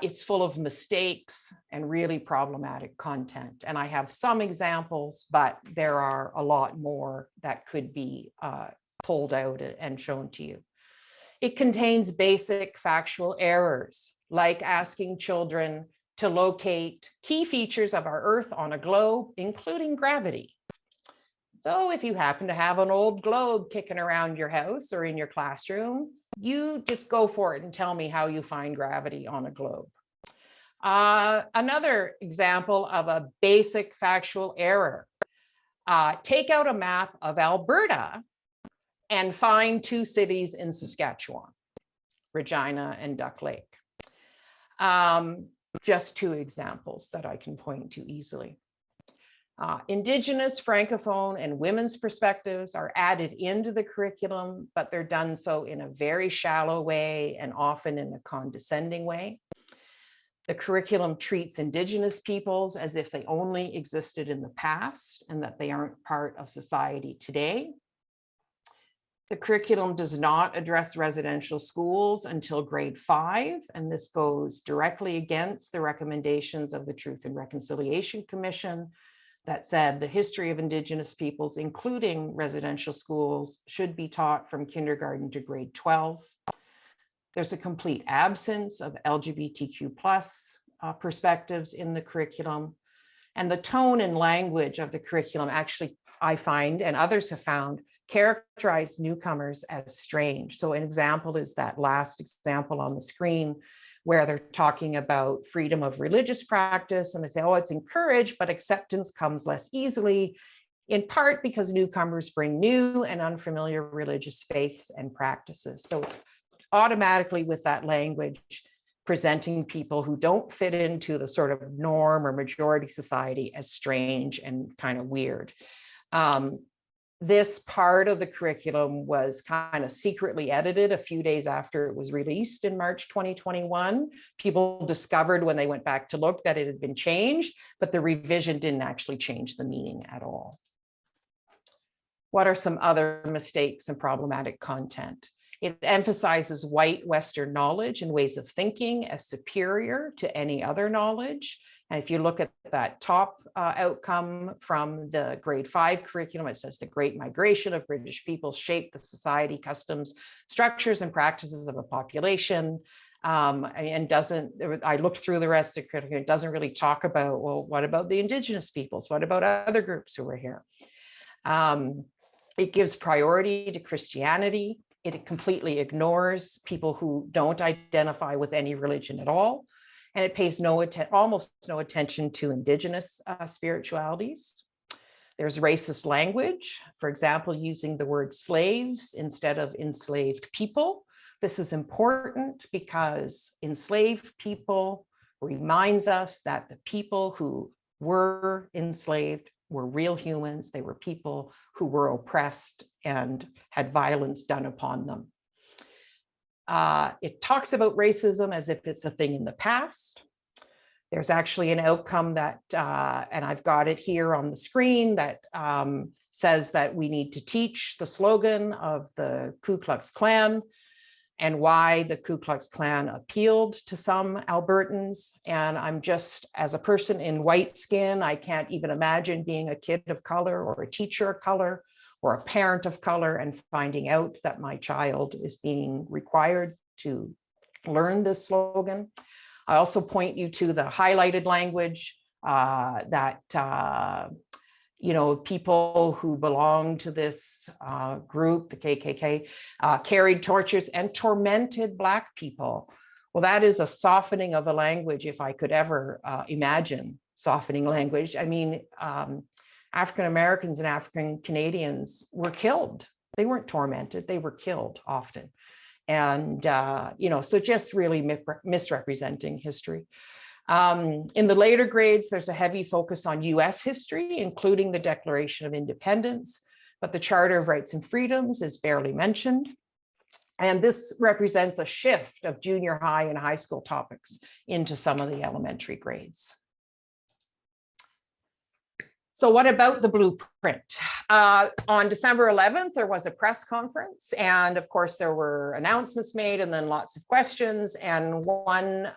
it's full of mistakes and really problematic content. And I have some examples, but there are a lot more that could be pulled out and shown to you. It contains basic factual errors, like asking children to locate key features of our Earth on a globe, including gravity. So if you happen to have an old globe kicking around your house or in your classroom, you just go for it and tell me how you find gravity on a globe. Another example of a basic factual error. Take out a map of Alberta and find two cities in Saskatchewan, Regina and Duck Lake. Just two examples that I can point to easily. Indigenous, Francophone, and women's perspectives are added into the curriculum, but they're done so in a very shallow way and often in a condescending way. The curriculum treats Indigenous peoples as if they only existed in the past and that they aren't part of society today. The curriculum does not address residential schools until grade 5, and this goes directly against the recommendations of the Truth and Reconciliation Commission that said the history of Indigenous peoples, including residential schools, should be taught from kindergarten to grade 12. There's a complete absence of LGBTQ+ perspectives in the curriculum. And the tone and language of the curriculum actually, I find, and others have found, characterize newcomers as strange. So an example is that last example on the screen, where they're talking about freedom of religious practice, and they say, oh, it's encouraged, but acceptance comes less easily, in part because newcomers bring new and unfamiliar religious faiths and practices. So it's automatically, with that language, presenting people who don't fit into the sort of norm or majority society as strange and kind of weird. This part of the curriculum was kind of secretly edited a few days after it was released in March 2021. People discovered when they went back to look that it had been changed, but the revision didn't actually change the meaning at all. What are some other mistakes and problematic content? It emphasizes white Western knowledge and ways of thinking as superior to any other knowledge. And if you look at that top outcome from the grade 5 curriculum, it says the Great Migration of British peoples shaped the society, customs, structures, and practices of a population. And I looked through the rest of the curriculum, it doesn't really talk about, well, what about the Indigenous peoples? What about other groups who were here? It gives priority to Christianity. It completely ignores people who don't identify with any religion at all. And it pays almost no attention to Indigenous spiritualities. There's racist language, for example, using the word slaves instead of enslaved people. This is important because enslaved people reminds us that the people who were enslaved were real humans. They were people who were oppressed and had violence done upon them. It talks about racism as if it's a thing in the past. There's actually an outcome that, and I've got it here on the screen, that says that we need to teach the slogan of the Ku Klux Klan and why the Ku Klux Klan appealed to some Albertans. And I'm just, as a person in white skin, I can't even imagine being a kid of color or a teacher of color or a parent of color and finding out that my child is being required to learn this slogan. I also point you to the highlighted language that people who belong to this group, the KKK, carried torches and tormented Black people. Well, that is a softening of a language, if I could ever imagine softening language. I mean, African Americans and African Canadians were killed. They weren't tormented, they were killed often. And, so just really misrepresenting history. In the later grades, there's a heavy focus on US history, including the Declaration of Independence, but the Charter of Rights and Freedoms is barely mentioned. And this represents a shift of junior high and high school topics into some of the elementary grades. So what about the blueprint? On December 11th, there was a press conference, and of course there were announcements made and then lots of questions. And one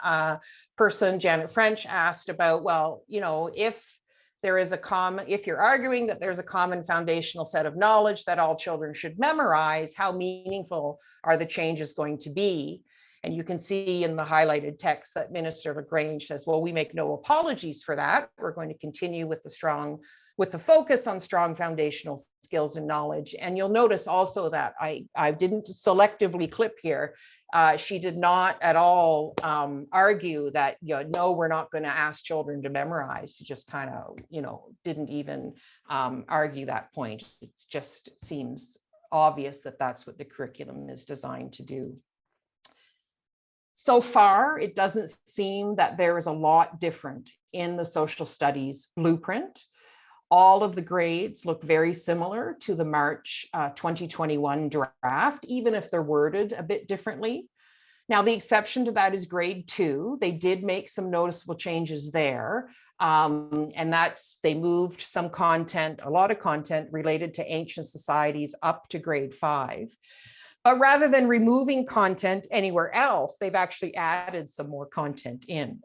person, Janet French, asked about, well, if there is a common, if you're arguing that there's a common foundational set of knowledge that all children should memorize, how meaningful are the changes going to be? And you can see in the highlighted text that Minister LaGrange says, well, we make no apologies for that. We're going to continue with the focus on strong foundational skills and knowledge. And you'll notice also that I didn't selectively clip here. She did not at all argue that, no, we're not going to ask children to memorize. She just kind of, didn't even argue that point. It just seems obvious that that's what the curriculum is designed to do. So far, it doesn't seem that there is a lot different in the social studies blueprint. All of the grades look very similar to the March 2021 draft, even if they're worded a bit differently. Now, the exception to that is grade 2. They did make some noticeable changes there. And that's, they moved some content, a lot of content related to ancient societies up to grade 5. But rather than removing content anywhere else, they've actually added some more content in.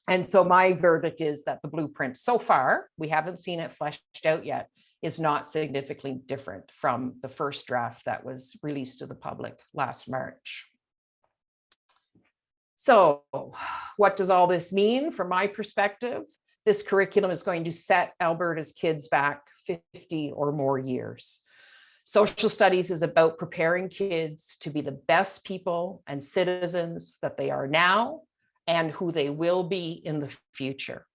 And so my verdict is that the blueprint so far, we haven't seen it fleshed out yet, is not significantly different from the first draft that was released to the public last March. So what does all this mean from my perspective? This curriculum is going to set Alberta's kids back 50 or more years. Social studies is about preparing kids to be the best people and citizens that they are now and who they will be in the future.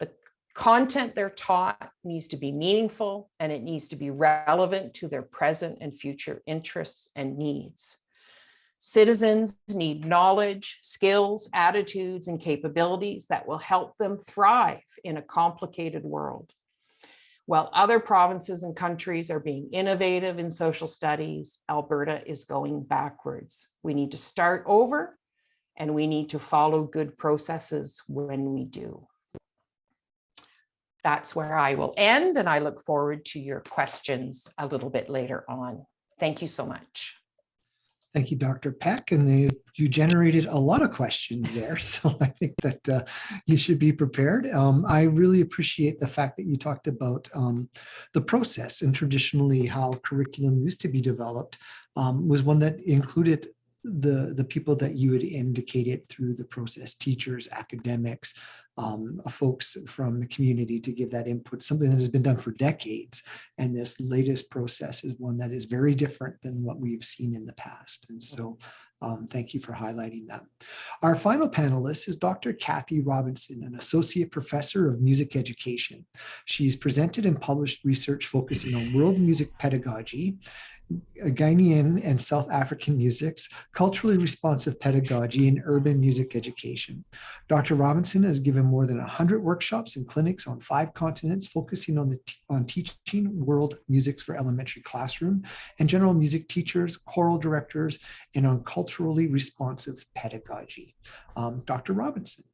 The content they're taught needs to be meaningful and it needs to be relevant to their present and future interests and needs. Citizens need knowledge, skills, attitudes, and capabilities that will help them thrive in a complicated world. While other provinces and countries are being innovative in social studies, Alberta is going backwards. We need to start over and we need to follow good processes when we do. That's where I will end, and I look forward to your questions a little bit later on. Thank you so much. Thank you, Dr. Peck. And you generated a lot of questions there. So I think that you should be prepared. I really appreciate the fact that you talked about the process, and traditionally how curriculum used to be developed was one that included the people that you had indicated through the process, teachers, academics, folks from the community to give that input, something that has been done for decades. And this latest process is one that is very different than what we've seen in the past. And so thank you for highlighting that. Our final panelist is Dr. Kathy Robinson, an associate professor of music education. She's presented and published research focusing on world music pedagogy, Guinean and South African musics, culturally responsive pedagogy, and urban music education. Dr. Robinson has given more than 100 workshops and clinics on 5 continents, focusing on teaching world music for elementary classroom and general music teachers, choral directors, and on culturally responsive pedagogy. Dr. Robinson.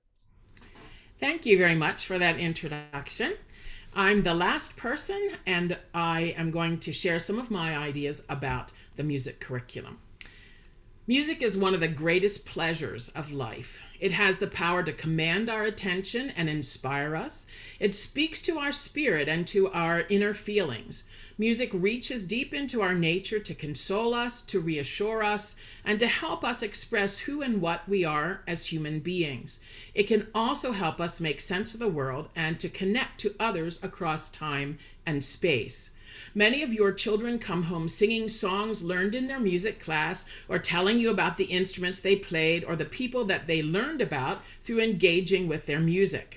Thank you very much for that introduction. I'm the last person, and I am going to share some of my ideas about the music curriculum. Music is one of the greatest pleasures of life. It has the power to command our attention and inspire us. It speaks to our spirit and to our inner feelings. Music reaches deep into our nature to console us, to reassure us, and to help us express who and what we are as human beings. It can also help us make sense of the world and to connect to others across time and space. Many of your children come home singing songs learned in their music class, or telling you about the instruments they played or the people that they learned about through engaging with their music.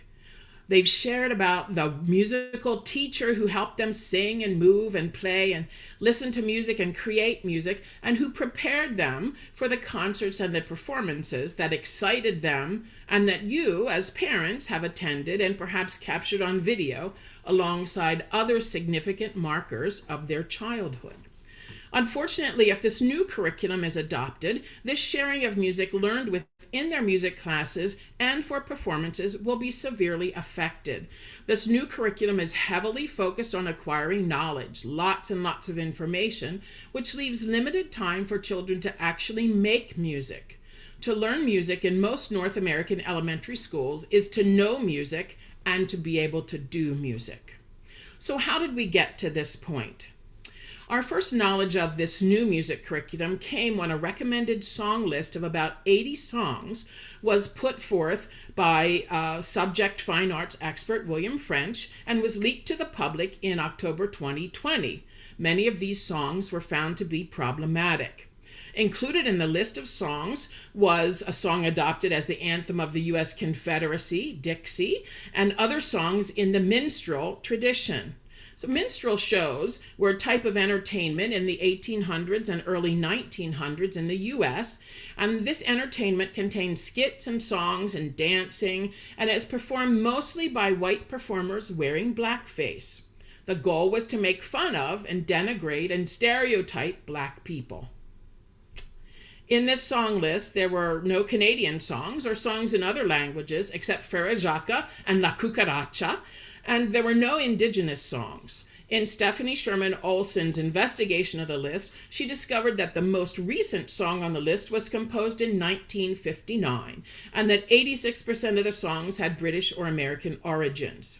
They've shared about the musical teacher who helped them sing and move and play and listen to music and create music, and who prepared them for the concerts and the performances that excited them and that you, as parents, have attended and perhaps captured on video alongside other significant markers of their childhood. Unfortunately, if this new curriculum is adopted, this sharing of music learned within their music classes and for performances will be severely affected. This new curriculum is heavily focused on acquiring knowledge, lots and lots of information, which leaves limited time for children to actually make music. To learn music in most North American elementary schools is to know music and to be able to do music. So how did we get to this point? Our first knowledge of this new music curriculum came when a recommended song list of about 80 songs was put forth by subject fine arts expert William French and was leaked to the public in October 2020. Many of these songs were found to be problematic. Included in the list of songs was a song adopted as the anthem of the U.S. Confederacy, Dixie, and other songs in the minstrel tradition. So minstrel shows were a type of entertainment in the 1800s and early 1900s in the U.S., and this entertainment contained skits and songs and dancing, and is performed mostly by white performers wearing blackface. The goal was to make fun of and denigrate and stereotype Black people. In this song list, there were no Canadian songs or songs in other languages except Farajaka and La Cucaracha, and there were no Indigenous songs. In Stephanie Sherman Olson's investigation of the list, she discovered that the most recent song on the list was composed in 1959, and that 86% of the songs had British or American origins.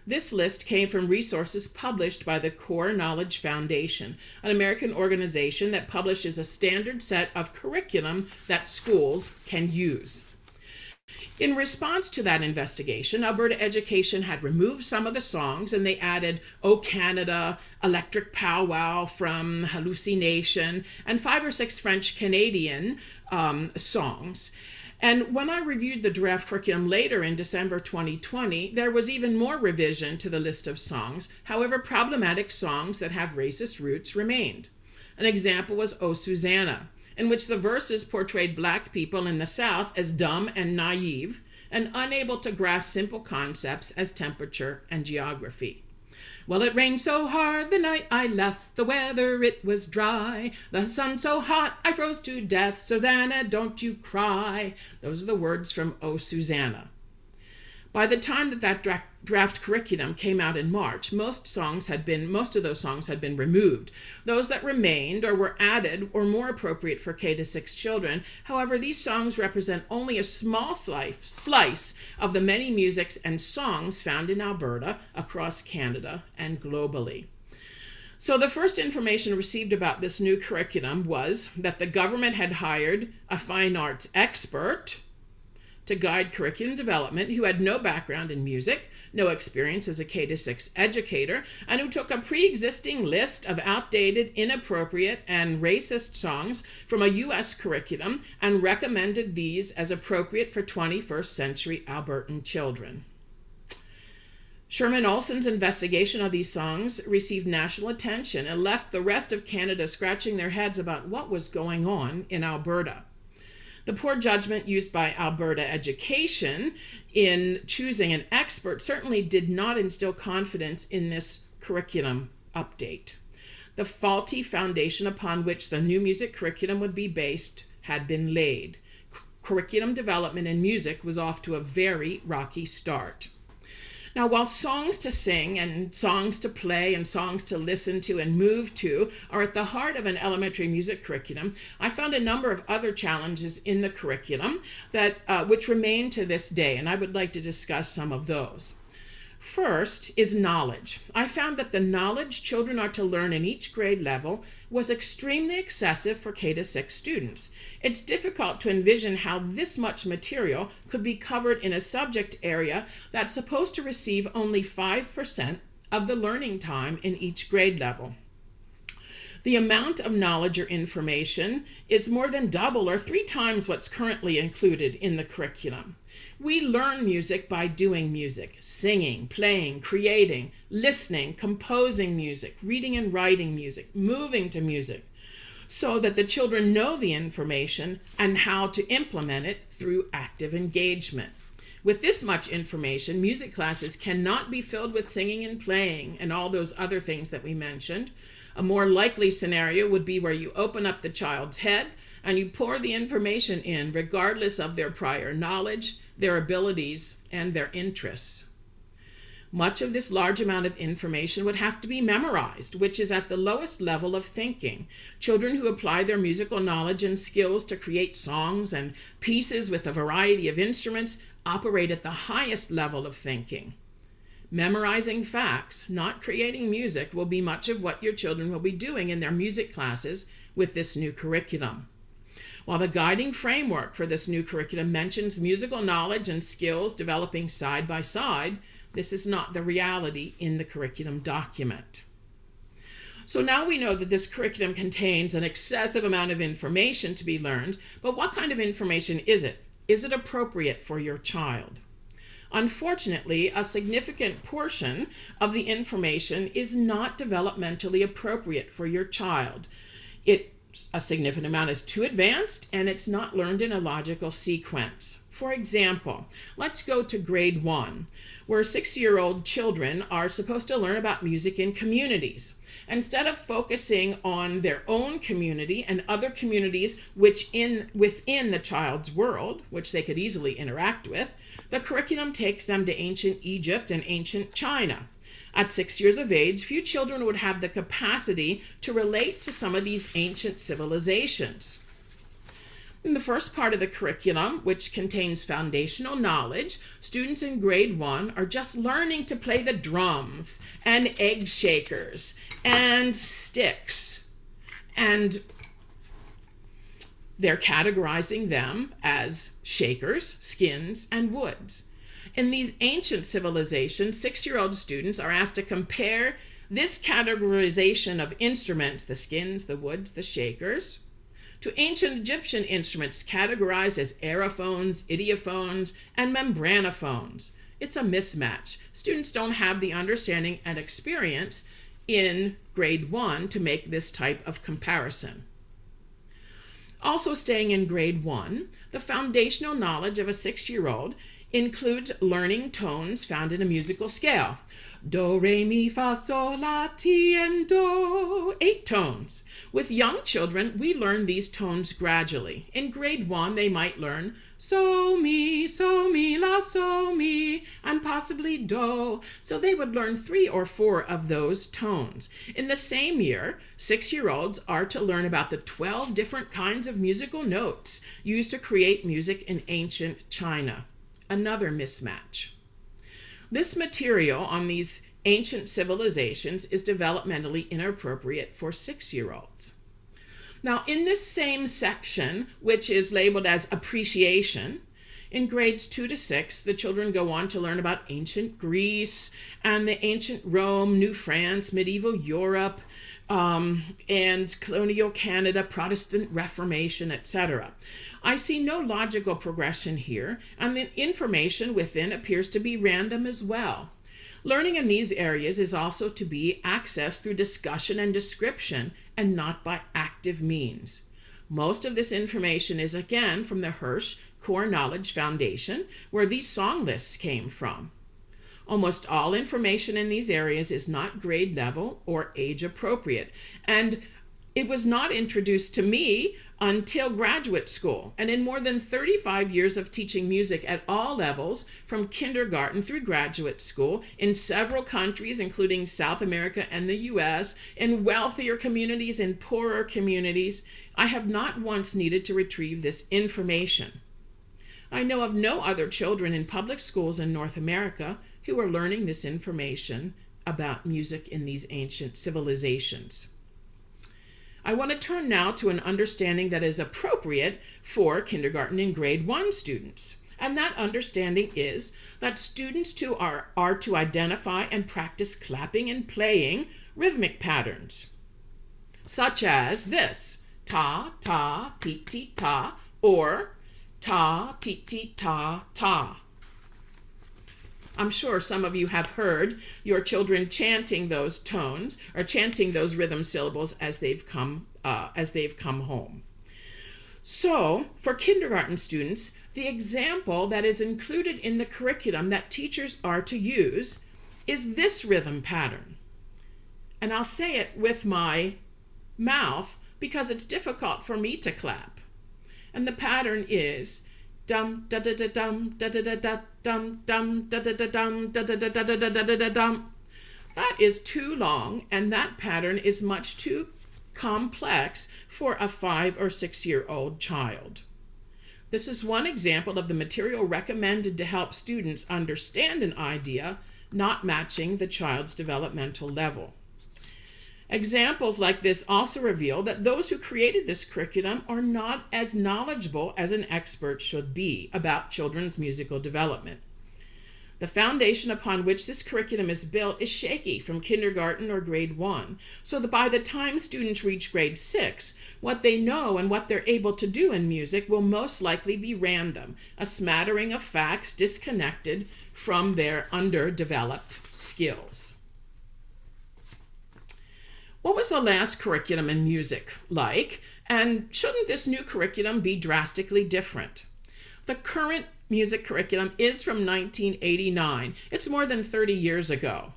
This list came from resources published by the Core Knowledge Foundation, an American organization that publishes a standard set of curriculum that schools can use. In response to that investigation, Alberta Education had removed some of the songs, and they added "Oh Canada," "Electric Powwow" from Hallucination, and 5 or 6 French Canadian songs. And when I reviewed the draft curriculum later in December 2020, there was even more revision to the list of songs. However, problematic songs that have racist roots remained. An example was "Oh Susanna," in which the verses portrayed Black people in the South as dumb and naive and unable to grasp simple concepts as temperature and geography. "Well, it rained so hard the night I left, the weather it was dry, the sun so hot I froze to death, Susanna, don't you cry." Those are the words from "Oh Susanna." By the time that draft curriculum came out in March, most of those songs had been removed. Those that remained or were added were more appropriate for K-6 children. However, these songs represent only a small slice of the many musics and songs found in Alberta, across Canada, and globally. So the first information received about this new curriculum was that the government had hired a fine arts expert to guide curriculum development who had no background in music, no experience as a K-6 educator, and who took a pre-existing list of outdated, inappropriate, and racist songs from a U.S. curriculum and recommended these as appropriate for 21st century Albertan children. Sherman Olson's investigation of these songs received national attention and left the rest of Canada scratching their heads about what was going on in Alberta. The poor judgment used by Alberta Education in choosing an expert certainly did not instill confidence in this curriculum update. The faulty foundation upon which the new music curriculum would be based had been laid. Curriculum development in music was off to a very rocky start. Now, while songs to sing and songs to play and songs to listen to and move to are at the heart of an elementary music curriculum, I found a number of other challenges in the curriculum that which remain to this day, and I would like to discuss some of those. First is knowledge. I found that the knowledge children are to learn in each grade level was extremely excessive for K-6 students. It's difficult to envision how this much material could be covered in a subject area that's supposed to receive only 5% of the learning time in each grade level. The amount of knowledge or information is more than double or 3 times what's currently included in the curriculum. We learn music by doing music, singing, playing, creating, listening, composing music, reading and writing music, moving to music, so that the children know the information and how to implement it through active engagement. With this much information, music classes cannot be filled with singing and playing and all those other things that we mentioned. A more likely scenario would be where you open up the child's head and you pour the information in regardless of their prior knowledge, their abilities, and their interests. Much of this large amount of information would have to be memorized, which is at the lowest level of thinking. Children who apply their musical knowledge and skills to create songs and pieces with a variety of instruments operate at the highest level of thinking. Memorizing facts, not creating music, will be much of what your children will be doing in their music classes with this new curriculum. While the guiding framework for this new curriculum mentions musical knowledge and skills developing side by side, this is not the reality in the curriculum document. So now we know that this curriculum contains an excessive amount of information to be learned, but what kind of information is it? Is it appropriate for your child? Unfortunately, a significant portion of the information is not developmentally appropriate for your child. A significant amount is too advanced, and it's not learned in a logical sequence. For example, let's go to grade 1, where 6-year-old children are supposed to learn about music in communities. Instead of focusing on their own community and other communities within the child's world, which they could easily interact with, the curriculum takes them to ancient Egypt and ancient China. At 6 years of age, few children would have the capacity to relate to some of these ancient civilizations. In the first part of the curriculum, which contains foundational knowledge, students in grade 1 are just learning to play the drums and egg shakers and sticks. And they're categorizing them as shakers, skins, and woods. In these ancient civilizations, 6-year-old students are asked to compare this categorization of instruments, the skins, the woods, the shakers, to ancient Egyptian instruments categorized as aerophones, idiophones, and membranophones. It's a mismatch. Students don't have the understanding and experience in grade 1 to make this type of comparison. Also staying in grade 1, the foundational knowledge of a 6-year-old includes learning tones found in a musical scale. Do, re, mi, fa, sol, la, ti, and do. 8 tones. With young children, we learn these tones gradually. In grade 1, they might learn so, mi, la, so, mi, and possibly do. So they would learn 3 or 4 of those tones. In the same year, 6-year-olds are to learn about the 12 different kinds of musical notes used to create music in ancient China. Another mismatch. This material on these ancient civilizations is developmentally inappropriate for 6-year-olds. Now, in this same section, which is labeled as appreciation, in grades 2 to 6, the children go on to learn about ancient Greece and the ancient Rome, New France, medieval Europe, and colonial Canada, Protestant Reformation, etc. I see no logical progression here, and the information within appears to be random as well. Learning in these areas is also to be accessed through discussion and description, and not by active means. Most of this information is again from the Hirsch Core Knowledge Foundation, where these song lists came from. Almost all information in these areas is not grade level or age appropriate, and it was not introduced to me until graduate school. And in more than 35 years of teaching music at all levels, from kindergarten through graduate school, in several countries, including South America and the US, in wealthier communities and poorer communities, I have not once needed to retrieve this information. I know of no other children in public schools in North America who are learning this information about music in these ancient civilizations. I want to turn now to an understanding that is appropriate for kindergarten and grade 1 students. And that understanding is that students too are to identify and practice clapping and playing rhythmic patterns, such as this, ta, ta, ti, ti, ta, or ta, ti, ti, ta, ta. I'm sure some of you have heard your children chanting those tones or chanting those rhythm syllables as they've come home. So, for kindergarten students, the example that is included in the curriculum that teachers are to use is this rhythm pattern. And I'll say it with my mouth because it's difficult for me to clap. And the pattern is dum da da da dum da da da da dum dum da da da dum da da da da da da da dum. That is too long, and that pattern is much too complex for a 5 or 6-year-old child. This is one example of the material recommended to help students understand an idea not matching the child's developmental level. Examples like this also reveal that those who created this curriculum are not as knowledgeable as an expert should be about children's musical development. The foundation upon which this curriculum is built is shaky from kindergarten or grade 1, so that by the time students reach grade 6, what they know and what they're able to do in music will most likely be random, a smattering of facts disconnected from their underdeveloped skills. What was the last curriculum in music like, and shouldn't this new curriculum be drastically different? The current music curriculum is from 1989. It's more than 30 years ago.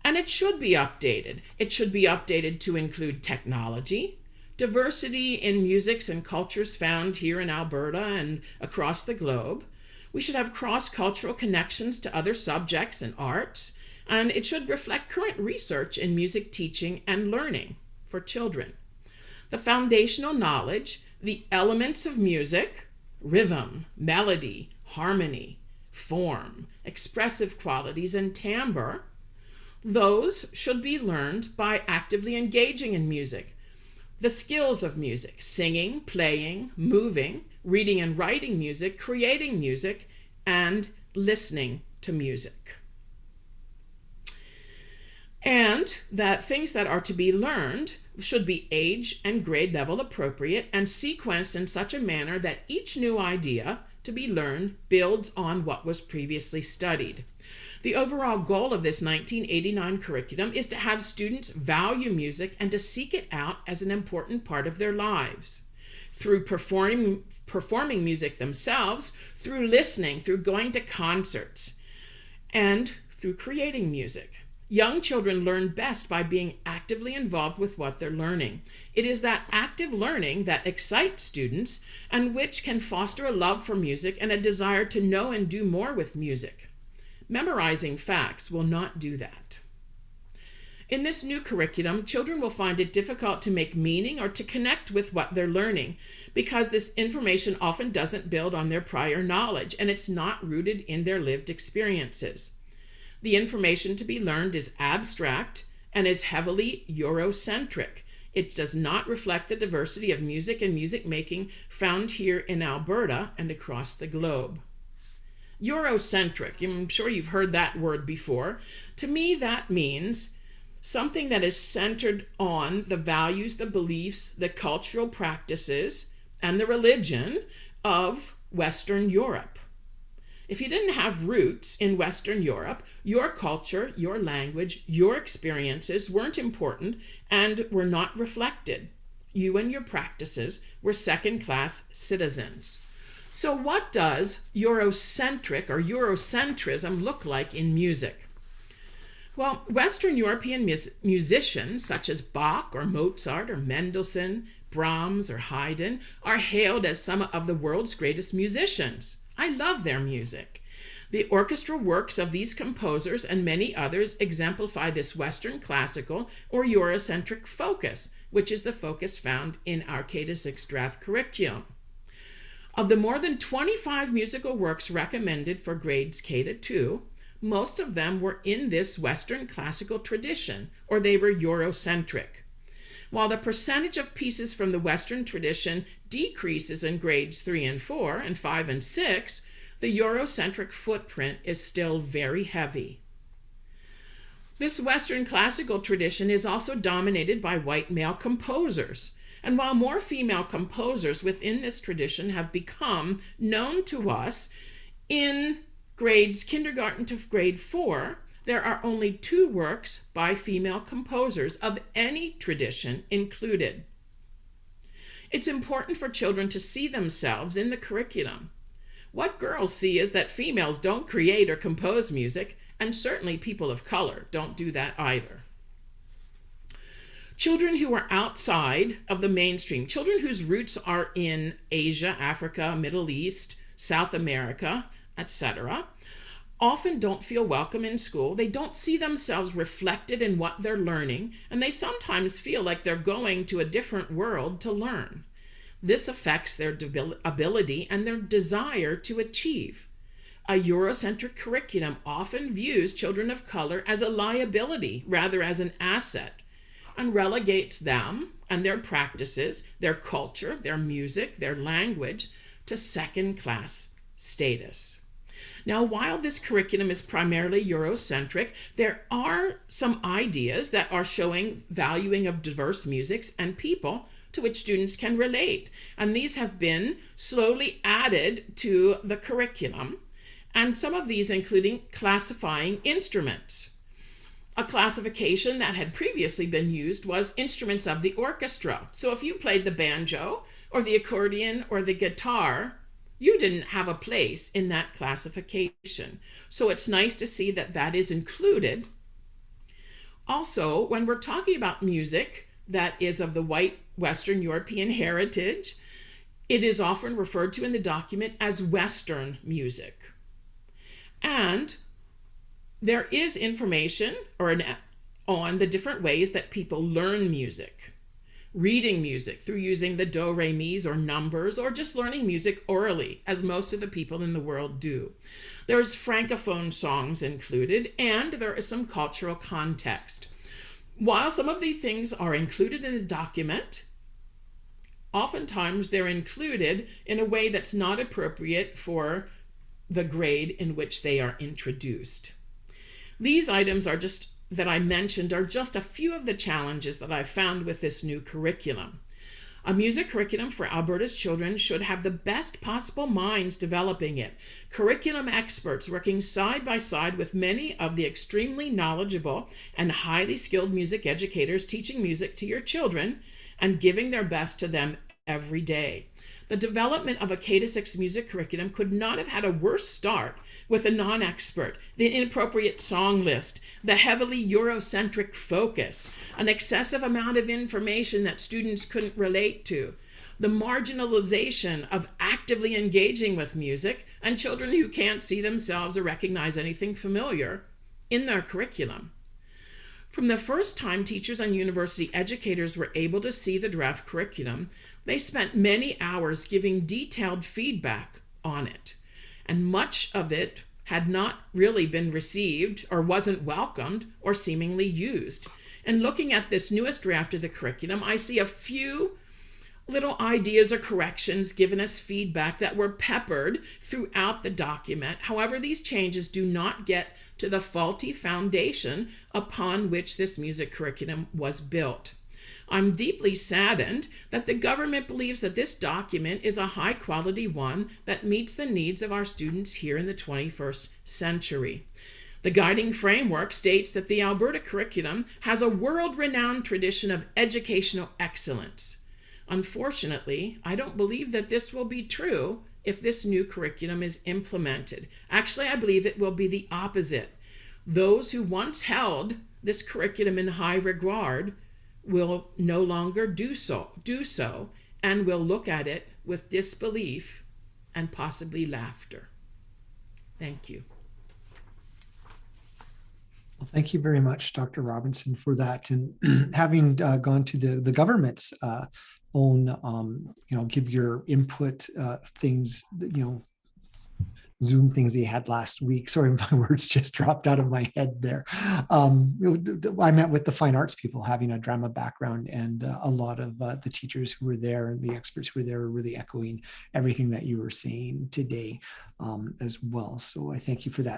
And it should be updated. It should be updated to include technology, diversity in musics and cultures found here in Alberta and across the globe. We should have cross-cultural connections to other subjects and arts, and it should reflect current research in music teaching and learning for children. The foundational knowledge, the elements of music, rhythm, melody, harmony, form, expressive qualities, and timbre, those should be learned by actively engaging in music. The skills of music, singing, playing, moving, reading and writing music, creating music, and listening to music. And that things that are to be learned should be age and grade level appropriate and sequenced in such a manner that each new idea to be learned builds on what was previously studied. The overall goal of this 1989 curriculum is to have students value music and to seek it out as an important part of their lives. Through performing music themselves, through listening, through going to concerts, and through creating music. Young children learn best by being actively involved with what they're learning. It is that active learning that excites students and which can foster a love for music and a desire to know and do more with music. Memorizing facts will not do that. In this new curriculum, children will find it difficult to make meaning or to connect with what they're learning because this information often doesn't build on their prior knowledge and it's not rooted in their lived experiences. The information to be learned is abstract and is heavily Eurocentric. It does not reflect the diversity of music and music making found here in Alberta and across the globe. Eurocentric, I'm sure you've heard that word before. To me, that means something that is centered on the values, the beliefs, the cultural practices, and the religion of Western Europe. If you didn't have roots in Western Europe, your culture, your language, your experiences weren't important and were not reflected. You and your practices were second-class citizens. So what does Eurocentric or Eurocentrism look like in music? Well, Western European musicians such as Bach or Mozart or Mendelssohn, Brahms or Haydn are hailed as some of the world's greatest musicians. I love their music. The orchestral works of these composers and many others exemplify this Western classical or Eurocentric focus, which is the focus found in our K-6 draft curriculum. Of the more than 25 musical works recommended for grades K-2, most of them were in this Western classical tradition, or they were Eurocentric. While the percentage of pieces from the Western tradition decreases in grades 3 and 4 and 5 and 6, the Eurocentric footprint is still very heavy. This Western classical tradition is also dominated by white male composers. And while more female composers within this tradition have become known to us, in grades kindergarten to grade 4, there are only 2 works by female composers of any tradition included. It's important for children to see themselves in the curriculum. What girls see is that females don't create or compose music, and certainly people of color don't do that either. Children who are outside of the mainstream, children whose roots are in Asia, Africa, Middle East, South America, etc., often don't feel welcome in school. They don't see themselves reflected in what they're learning, and they sometimes feel like they're going to a different world to learn. This affects their ability and their desire to achieve. A Eurocentric curriculum often views children of color as a liability rather as an asset, and relegates them and their practices, their culture, their music, their language to second-class status. Now, while this curriculum is primarily Eurocentric, there are some ideas that are showing valuing of diverse musics and people to which students can relate. And these have been slowly added to the curriculum. And some of these including classifying instruments. A classification that had previously been used was instruments of the orchestra. So if you played the banjo or the accordion or the guitar, you didn't have a place in that classification. So it's nice to see that that is included. Also, when we're talking about music that is of the white Western European heritage, it is often referred to in the document as Western music. And there is information on the different ways that people learn music. Reading music through using the do, re, mi's or numbers, or just learning music orally, as most of the people in the world do. There's Francophone songs included, and there is some cultural context. While some of these things are included in the document, oftentimes they're included in a way that's not appropriate for the grade in which they are introduced. These items that I mentioned are just a few of the challenges that I've found with this new curriculum. A music curriculum for Alberta's children should have the best possible minds developing it, curriculum experts working side by side with many of the extremely knowledgeable and highly skilled music educators teaching music to your children and giving their best to them every day. The development of a K-6 music curriculum could not have had a worse start with a non-expert, the inappropriate song list, the heavily Eurocentric focus, an excessive amount of information that students couldn't relate to, the marginalization of actively engaging with music, and children who can't see themselves or recognize anything familiar in their curriculum. From the first time teachers and university educators were able to see the draft curriculum, they spent many hours giving detailed feedback on it, and much of it had not really been received or wasn't welcomed or seemingly used. And looking at this newest draft of the curriculum, I see a few little ideas or corrections given as feedback that were peppered throughout the document. However, these changes do not get to the faulty foundation upon which this music curriculum was built. I'm deeply saddened that the government believes that this document is a high-quality one that meets the needs of our students here in the 21st century. The guiding framework states that the Alberta curriculum has a world-renowned tradition of educational excellence. Unfortunately, I don't believe that this will be true if this new curriculum is implemented. Actually, I believe it will be the opposite. Those who once held this curriculum in high regard will no longer do so, and will look at it with disbelief and possibly laughter. Thank you. Well, thank you very much, Dr. Robinson, for that. And having gone to the government's own, give your input things, Zoom things they had last week. Sorry, my words just dropped out of my head there. I met with the fine arts people having a drama background, and a lot of the teachers who were there and the experts who were there were really echoing everything that you were saying today as well. So I thank you for that.